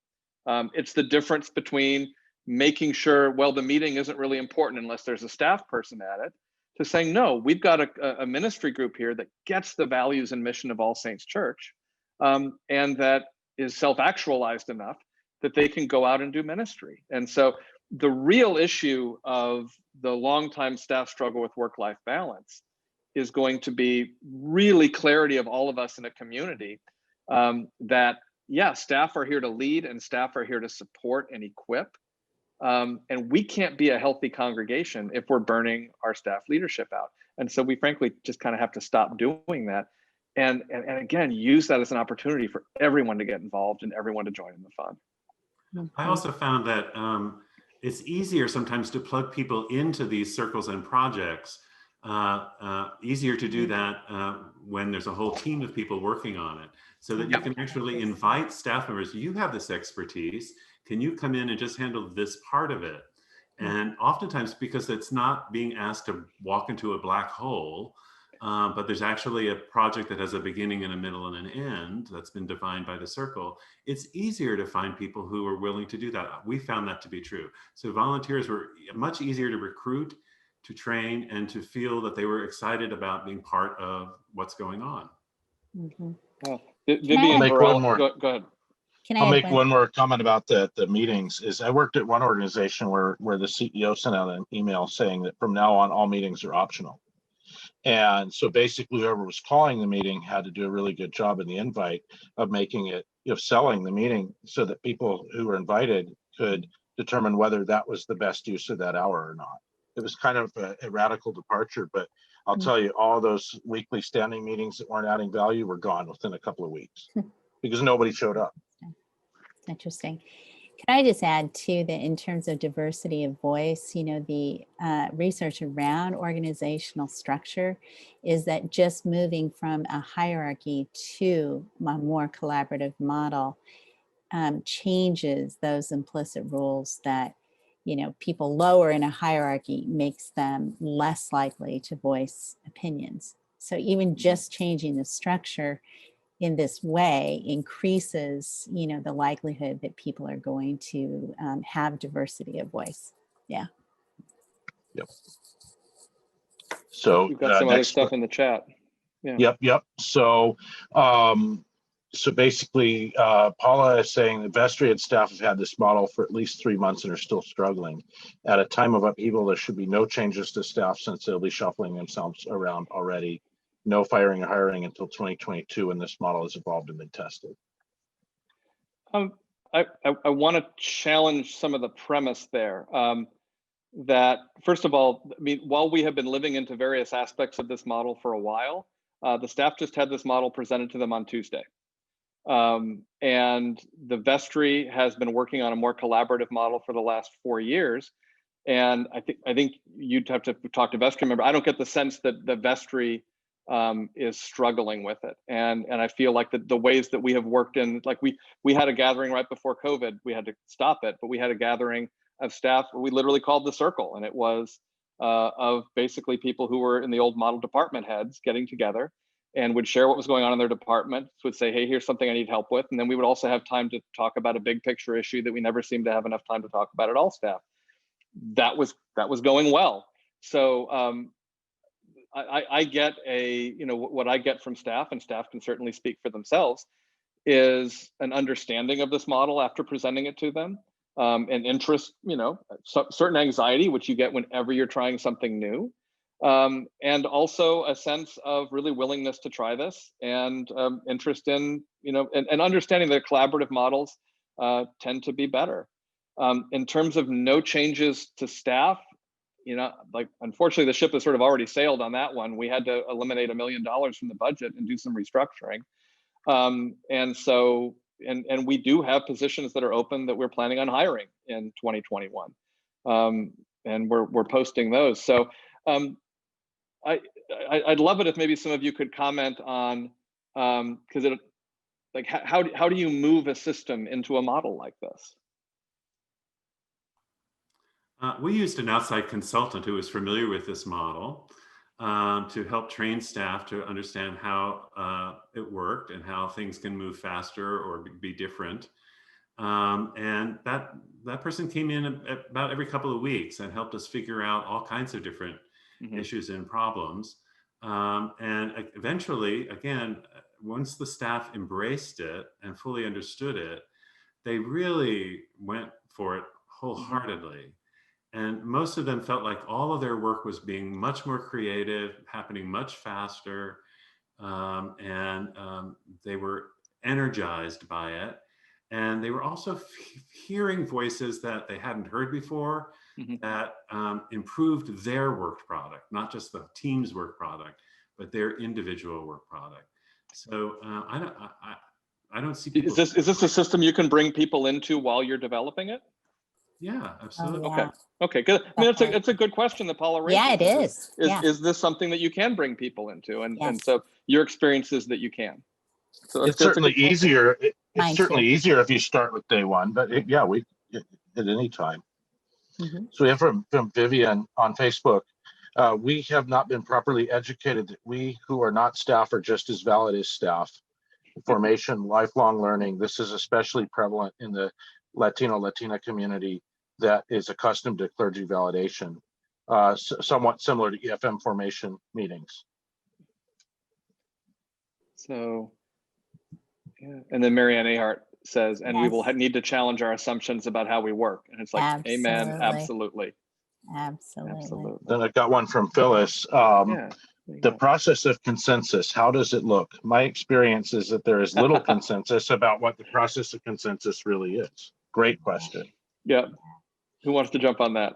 It's the difference between making sure, well, the meeting isn't really important unless there's a staff person at it, to saying, no, we've got a ministry group here that gets the values and mission of All Saints Church, and that is self-actualized enough that they can go out and do ministry. And so the real issue of the longtime staff struggle with work-life balance is going to be really clarity of all of us in a community that, yeah, staff are here to lead and staff are here to support and equip. And we can't be a healthy congregation if we're burning our staff leadership out. And so we frankly just kind of have to stop doing that. And again, use that as an opportunity for everyone to get involved and everyone to join in the fun. I also found that it's easier sometimes to plug people into these circles and projects. Easier to do that when there's a whole team of people working on it, so that you can actually invite staff members. You have this expertise. Can you come in and just handle this part of it? And oftentimes, because it's not being asked to walk into a black hole, but there's actually a project that has a beginning and a middle and an end that's been defined by the circle, it's easier to find people who are willing to do that. We found that to be true. So volunteers were much easier to recruit, to train, and to feel that they were excited about being part of what's going on. Well, Vivian make Burrell, one more. go ahead. I'll make one more comment about the meetings. Is I worked at one organization where the CEO sent out an email saying that from now on all meetings are optional. And so basically whoever was calling the meeting had to do a really good job in the invite of making it, selling the meeting so that people who were invited could determine whether that was the best use of that hour or not. It was kind of a radical departure, but I'll tell you, all those weekly standing meetings that weren't adding value were gone within a couple of weeks because nobody showed up. Interesting. Can I just add too that in terms of diversity of voice, the research around organizational structure is that just moving from a hierarchy to a more collaborative model changes those implicit rules that, people lower in a hierarchy makes them less likely to voice opinions. So even just changing the structure in this way increases, the likelihood that people are going to have diversity of voice. Yeah. Yep. So we've got some other stuff in the chat. Yeah. Yep. So, so basically, Paula is saying the vestry and staff have had this model for at least 3 months and are still struggling. At a time of upheaval, there should be no changes to staff since they'll be shuffling themselves around already. No firing or hiring until 2022 when this model has evolved and been tested. I want to challenge some of the premise there. That first of all, while we have been living into various aspects of this model for a while, the staff just had this model presented to them on Tuesday. And the vestry has been working on a more collaborative model for the last 4 years. And I think you'd have to talk to vestry member. I don't get the sense that the vestry is struggling with it. And I feel like the ways that we have worked in, like we had a gathering right before COVID, we had to stop it, but we had a gathering of staff, we literally called the circle, and it was of basically people who were in the old model department heads getting together and would share what was going on in their department, would say, hey, here's something I need help with. And then we would also have time to talk about a big picture issue that we never seem to have enough time to talk about at all staff. That was going well. So I get what I get from staff, and staff can certainly speak for themselves, is an understanding of this model after presenting it to them, an interest, certain anxiety, which you get whenever you're trying something new, and also a sense of really willingness to try this, and interest in, and understanding that collaborative models tend to be better. In terms of no changes to staff, unfortunately, the ship has sort of already sailed on that one. We had to eliminate $1 million from the budget and do some restructuring. And so, and we do have positions that are open that we're planning on hiring in 2021. And we're posting those. So I'd love it if maybe some of you could comment on, because how do you move a system into a model like this? We used an outside consultant who was familiar with this model to help train staff to understand how it worked and how things can move faster or be different. And that person came in about every couple of weeks and helped us figure out all kinds of different issues and problems. And eventually, again, once the staff embraced it and fully understood it, they really went for it wholeheartedly. And most of them felt like all of their work was being much more creative, happening much faster, and they were energized by it. And they were also hearing voices that they hadn't heard before that improved their work product, not just the team's work product, but their individual work product. So I don't see people. Is this a system you can bring people into while you're developing it? Yeah, absolutely. yeah. Okay, good. I mean, it's a good question that Paula raises. Yeah, it is. Yeah. Is this something that you can bring people into? And Yes. so your experience is that you can. So It's certainly that's a good question. easier. Mine It's certainly too. easier if you start with day one, but we at any time. Mhm. So we have from Vivian on Facebook. We have not been properly educated that we who are not staff are just as valid as staff. Formation, lifelong learning. This is especially prevalent in the Latina community that is accustomed to clergy validation, somewhat similar to EFM formation meetings. So, yeah. And then Marianne Ahart says, and we will Yes. need to challenge our assumptions about how we work. And it's like, amen, absolutely. Absolutely. Then I got one from Phyllis. Yeah. The process of consensus, how does it look? My experience is that there is little consensus about what the process of consensus really is. Great question. Yeah. Who wants to jump on that?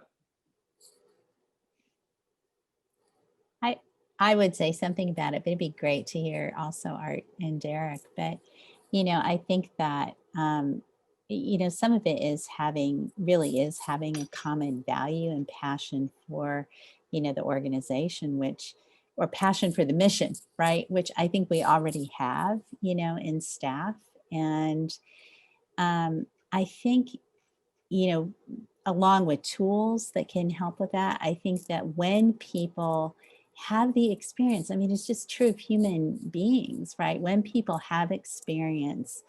I would say something about it, but it'd be great to hear also Art and Derek. But, I think that, some of it is having a common value and passion for, the organization, or passion for the mission, right? Which I think we already have, in staff. And I think, along with tools that can help with that, I think that when people have the experience, I mean, it's just true of human beings, right? When people have experience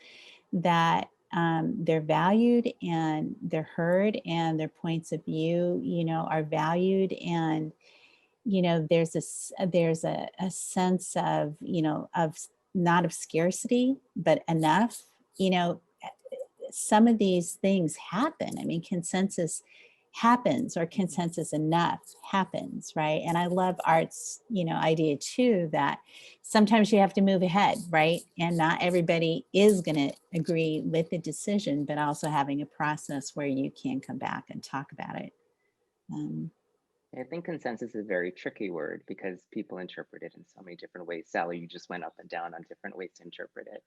that they're valued and they're heard and their points of view, are valued, and, there's a sense of, of not of scarcity, but enough, some of these things happen. I mean, consensus happens, or consensus enough happens, right? And I love Art's, idea too, that sometimes you have to move ahead, right? And not everybody is going to agree with the decision, but also having a process where you can come back and talk about it. I think consensus is a very tricky word because people interpret it in so many different ways. Sally, you just went up and down on different ways to interpret it.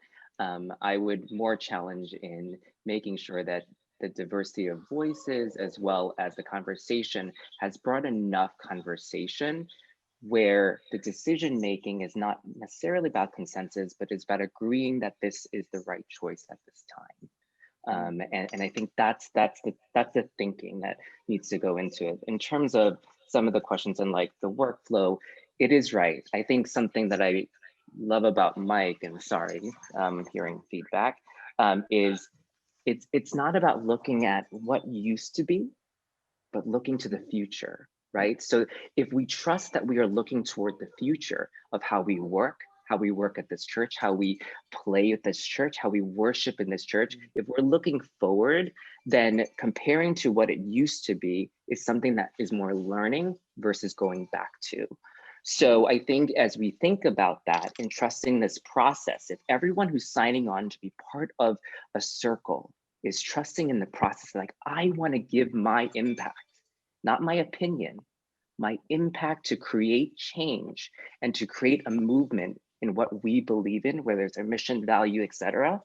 I would more challenge in making sure that the diversity of voices as well as the conversation has brought enough conversation where the decision making is not necessarily about consensus, but it's about agreeing that this is the right choice at this time. And I think that's the thinking that needs to go into it. In terms of some of the questions and like the workflow, it is right. I think something that I love about Mike, and sorry, hearing feedback, is it's not about looking at what used to be, but looking to the future, right? So if we trust that we are looking toward the future of how we work at this church, how we play at this church, how we worship in this church, if we're looking forward, then comparing to what it used to be is something that is more learning versus going back to. So I think as we think about that and trusting this process, if everyone who's signing on to be part of a circle is trusting in the process, like I want to give my impact, not my opinion, my impact to create change and to create a movement in what we believe in, whether it's our mission, value, etc.,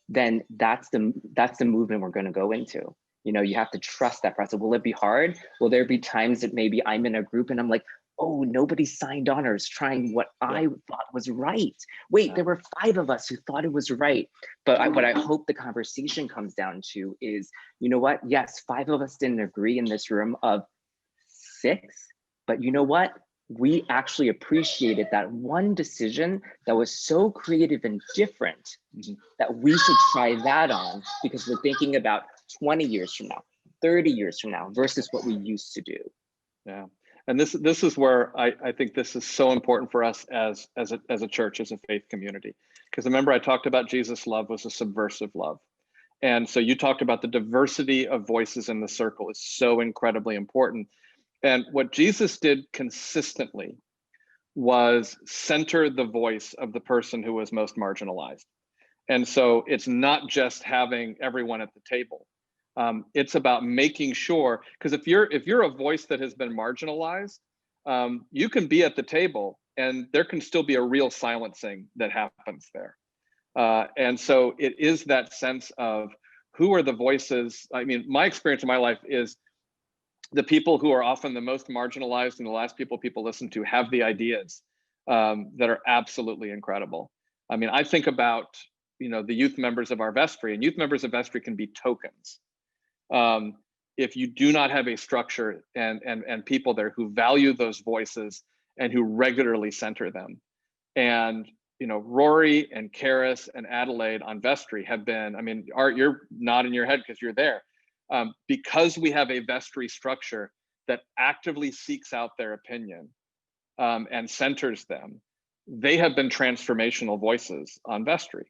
then that's the movement we're going to go into. You have to trust that process. Will it be hard? Will there be times that maybe I'm in a group and I'm like, oh, nobody signed on or is trying what I thought was right. Wait, there were 5 of us who thought it was right. But what I hope the conversation comes down to is, you know what? Yes, 5 of us didn't agree in this room of 6, but you know what? We actually appreciated that one decision that was so creative and different that we should try that on because we're thinking about 20 years from now, 30 years from now versus what we used to do. Yeah. And this is where I think this is so important for us as a church, as a faith community. Because remember, I talked about Jesus' love was a subversive love. And so you talked about the diversity of voices in the circle is so incredibly important. And what Jesus did consistently was center the voice of the person who was most marginalized. And so it's not just having everyone at the table. It's about making sure, because if you're a voice that has been marginalized, you can be at the table and there can still be a real silencing that happens there. And so it is that sense of who are the voices. I mean, my experience in my life is the people who are often the most marginalized and the last people listen to have the ideas that are absolutely incredible. I mean, I think about, you know, the youth members of our vestry, and youth members of vestry can be tokens. If you do not have a structure and people there who value those voices and who regularly center them. And, you know, Rory and Karis and Adelaide on vestry have been, I mean, Art, you're nodding your head because you're there. Because we have a vestry structure that actively seeks out their opinion and centers them, they have been transformational voices on vestry.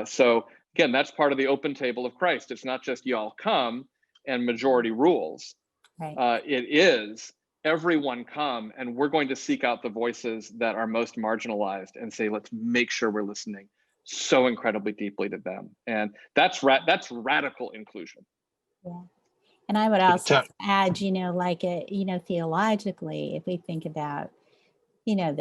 So again, that's part of the open table of Christ. It's not just y'all come and majority rules. Right. It is everyone come, and we're going to seek out the voices that are most marginalized and say, let's make sure we're listening so incredibly deeply to them. And that's radical inclusion. Yeah. And I would also add, you know, like, you know, theologically, if we think about, you know,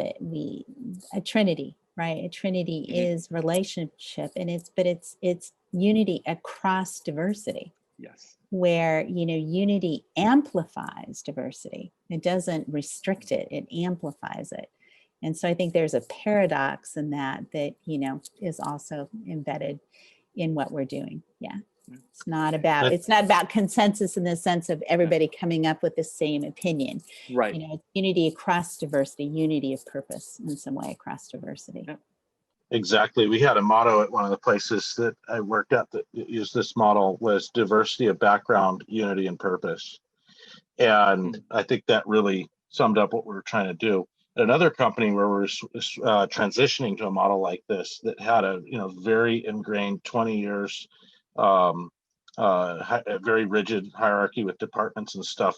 a Trinity, right? A Trinity is relationship, and it's unity across diversity. Yes. Where, you know, unity amplifies diversity. It doesn't restrict it, it amplifies it. And so I think there's a paradox in that, you know, is also embedded in what we're doing. Yeah. It's not about consensus in the sense of everybody coming up with the same opinion. Right. You know, it's unity across diversity, unity of purpose in some way across diversity. Yeah. Exactly. We had a motto at one of the places that I worked at that used this model, was diversity of background, unity and purpose. And I think that really summed up what we were trying to do. At another company where we're transitioning to a model like this that had a, you know, very ingrained 20 years, a very rigid hierarchy with departments and stuff.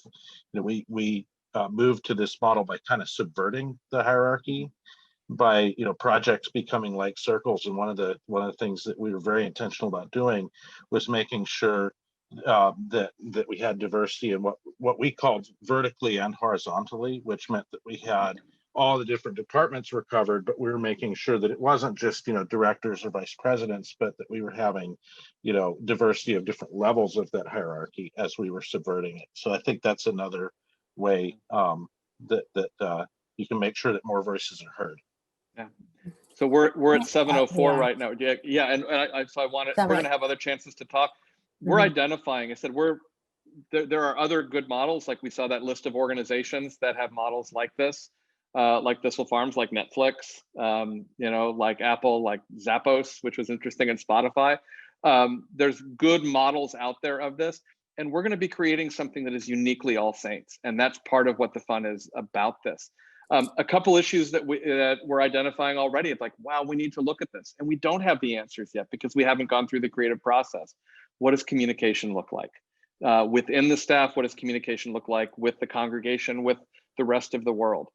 You know, we moved to this model by kind of subverting the hierarchy, by, you know, projects becoming like circles. And one of the things that we were very intentional about doing was making sure that we had diversity in what we called vertically and horizontally, which meant that we had all the different departments were covered, but we were making sure that it wasn't just, you know, directors or vice presidents, but that we were having, you know, diversity of different levels of that hierarchy as we were subverting it. So I think that's another way that you can make sure that more voices are heard. Yeah. So we're at 7:04 right now. Yeah. And so we're going to have other chances to talk. We're identifying, I said, there are other good models. Like we saw that list of organizations that have models like this, like Thistle Farms, like Netflix, you know, like Apple, like Zappos, which was interesting, and Spotify. There's good models out there of this. And we're going to be creating something that is uniquely All Saints. And that's part of what the fun is about this. A couple issues that we're identifying already. It's like, wow, we need to look at this. And we don't have the answers yet because we haven't gone through the creative process. What does communication look like? Within the staff, what does communication look like with the congregation, with the rest of the world?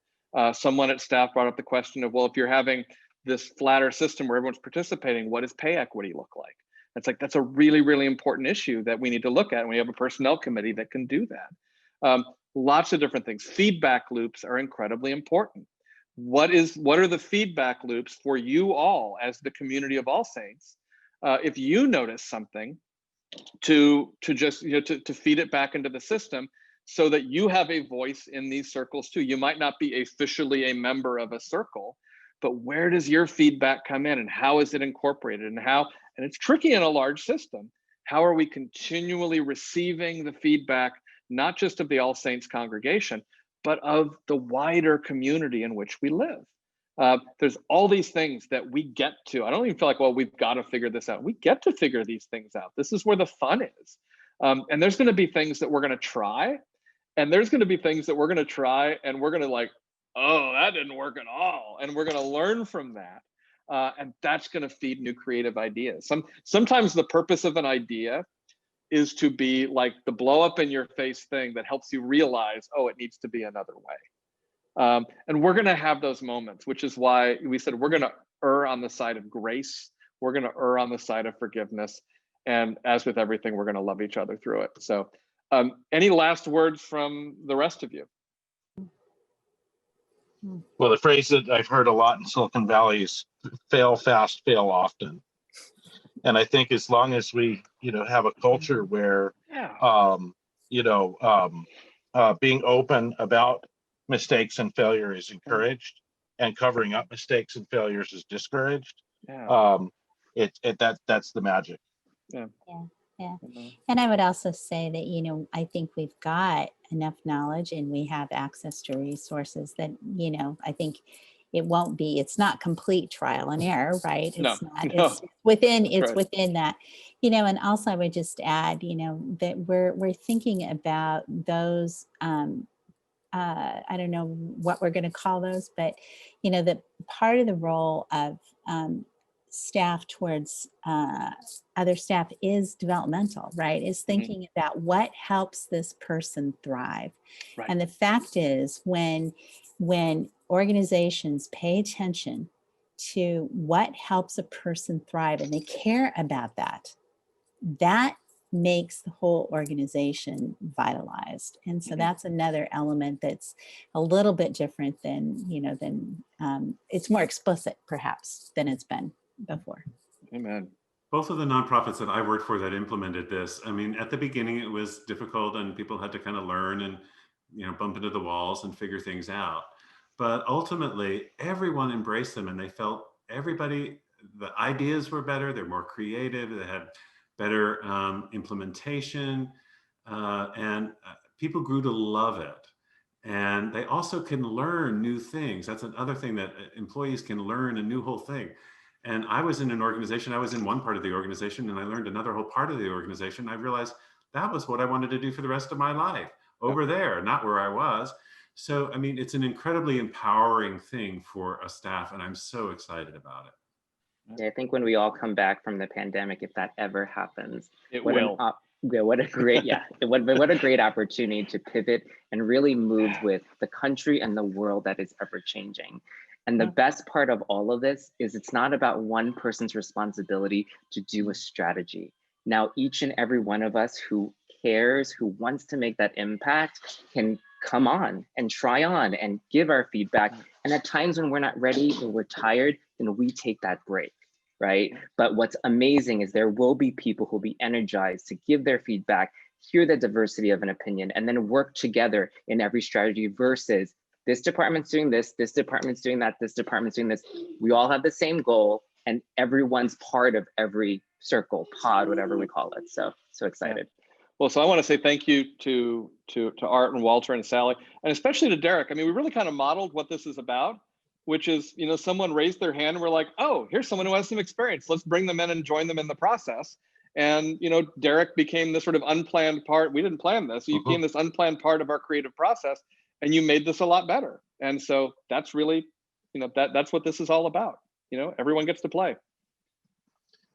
Someone at staff brought up the question of, well, if you're having this flatter system where everyone's participating, what does pay equity look like? It's like, that's a really, really important issue that we need to look at. And we have a personnel committee that can do that. Lots of different things. Feedback loops are incredibly important. What are the feedback loops for you all as the community of All Saints? If you notice something, to just, you know, to feed it back into the system so that you have a voice in these circles too. You might not be officially a member of a circle, but where does your feedback come in and how is it incorporated, and it's tricky in a large system. How are we continually receiving the feedback, not just of the All Saints congregation, but of the wider community in which we live? There's all these things that we get to. I don't even feel like, well, we've got to figure this out. We get to figure these things out. This is where the fun is. And there's going to be things that we're going to try, and there's going to be things that we're going to try, and we're going to like, oh, that didn't work at all. And we're going to learn from that. And that's going to feed new creative ideas. Sometimes the purpose of an idea is to be like the blow up in your face thing that helps you realize, oh, it needs to be another way. And we're going to have those moments, which is why we said we're going to err on the side of grace. We're going to err on the side of forgiveness. And as with everything, we're going to love each other through it. So any last words from the rest of you? Well, the phrase that I've heard a lot in Silicon Valley is fail fast, fail often. And I think as long as we, have a culture where, being open about mistakes and failure is encouraged, and covering up mistakes and failures is discouraged. That's the magic. Yeah. And I would also say that, I think we've got enough knowledge and we have access to resources that, I think it's not complete trial and error, right? It's it's within that, and also I would just add, that we're thinking about those, I don't know what we're going to call those, but, that part of the role of, staff towards other staff is developmental, right? Is thinking about what helps this person thrive. Right. And the fact is when organizations pay attention to what helps a person thrive and they care about that makes the whole organization vitalized. And so that's another element that's a little bit different than, it's more explicit perhaps than it's been before. Amen. Both of the nonprofits that I worked for that implemented this, I mean, at the beginning it was difficult and people had to kind of learn and, bump into the walls and figure things out. But ultimately everyone embraced them and they felt the ideas were better, they're more creative, they had better implementation, and people grew to love it. And they also can learn new things. That's another thing, that employees can learn a new whole thing. And I was in an organization, I was in one part of the organization and I learned another whole part of the organization. I realized that was what I wanted to do for the rest of my life, over there, not where I was. So, I mean, it's an incredibly empowering thing for a staff, and I'm so excited about it. Yeah, I think when we all come back from the pandemic, if that ever happens, what a great opportunity to pivot and really move with the country and the world that is ever changing. And the best part of all of this is it's not about one person's responsibility to do a strategy. Now, each and every one of us who cares, who wants to make that impact, can come on and try on and give our feedback. And at times when we're not ready or we're tired, then we take that break, right? But what's amazing is there will be people who'll be energized to give their feedback, hear the diversity of an opinion, and then work together in every strategy versus this department's doing this department's doing that, this department's doing this. We all have the same goal and everyone's part of every circle, pod, whatever we call it. So excited. Well, so I want to say thank you to Art and Walter and Sally, and especially to Derek. I mean, we really kind of modeled what this is about, which is, someone raised their hand and we're like, oh, here's someone who has some experience. Let's bring them in and join them in the process. And, Derek became this sort of unplanned part. We didn't plan this. You became this unplanned part of our creative process and you made this a lot better. And so that's really, that's what this is all about. Everyone gets to play.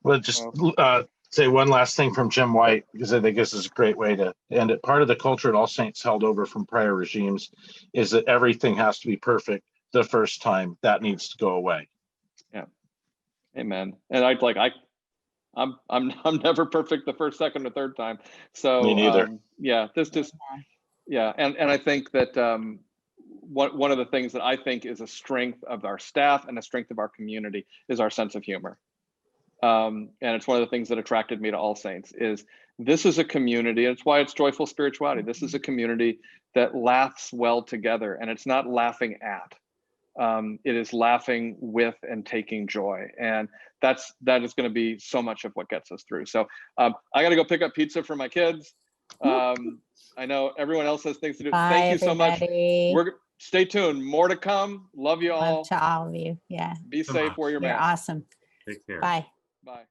Well, just say one last thing from Jim White, because I think this is a great way to end it. Part of the culture at All Saints held over from prior regimes is that everything has to be perfect the first time. That needs to go away. Yeah. Amen. And I'm never perfect the first, second, or third time. So me neither. And I think that one of the things that I think is a strength of our staff and a strength of our community is our sense of humor. And it's one of the things that attracted me to All Saints is this is a community, and it's why it's joyful spirituality. This is a community that laughs well together, and it's not laughing at. It is laughing with and taking joy. And that is going to be so much of what gets us through. So I got to go pick up pizza for my kids. I know everyone else has things to do. Bye, Thank you everybody. so much. Stay tuned. More to come. Love you all. Love to all of you. Yeah. Be safe. Wear your mask. You're awesome. Take care. Bye. Bye.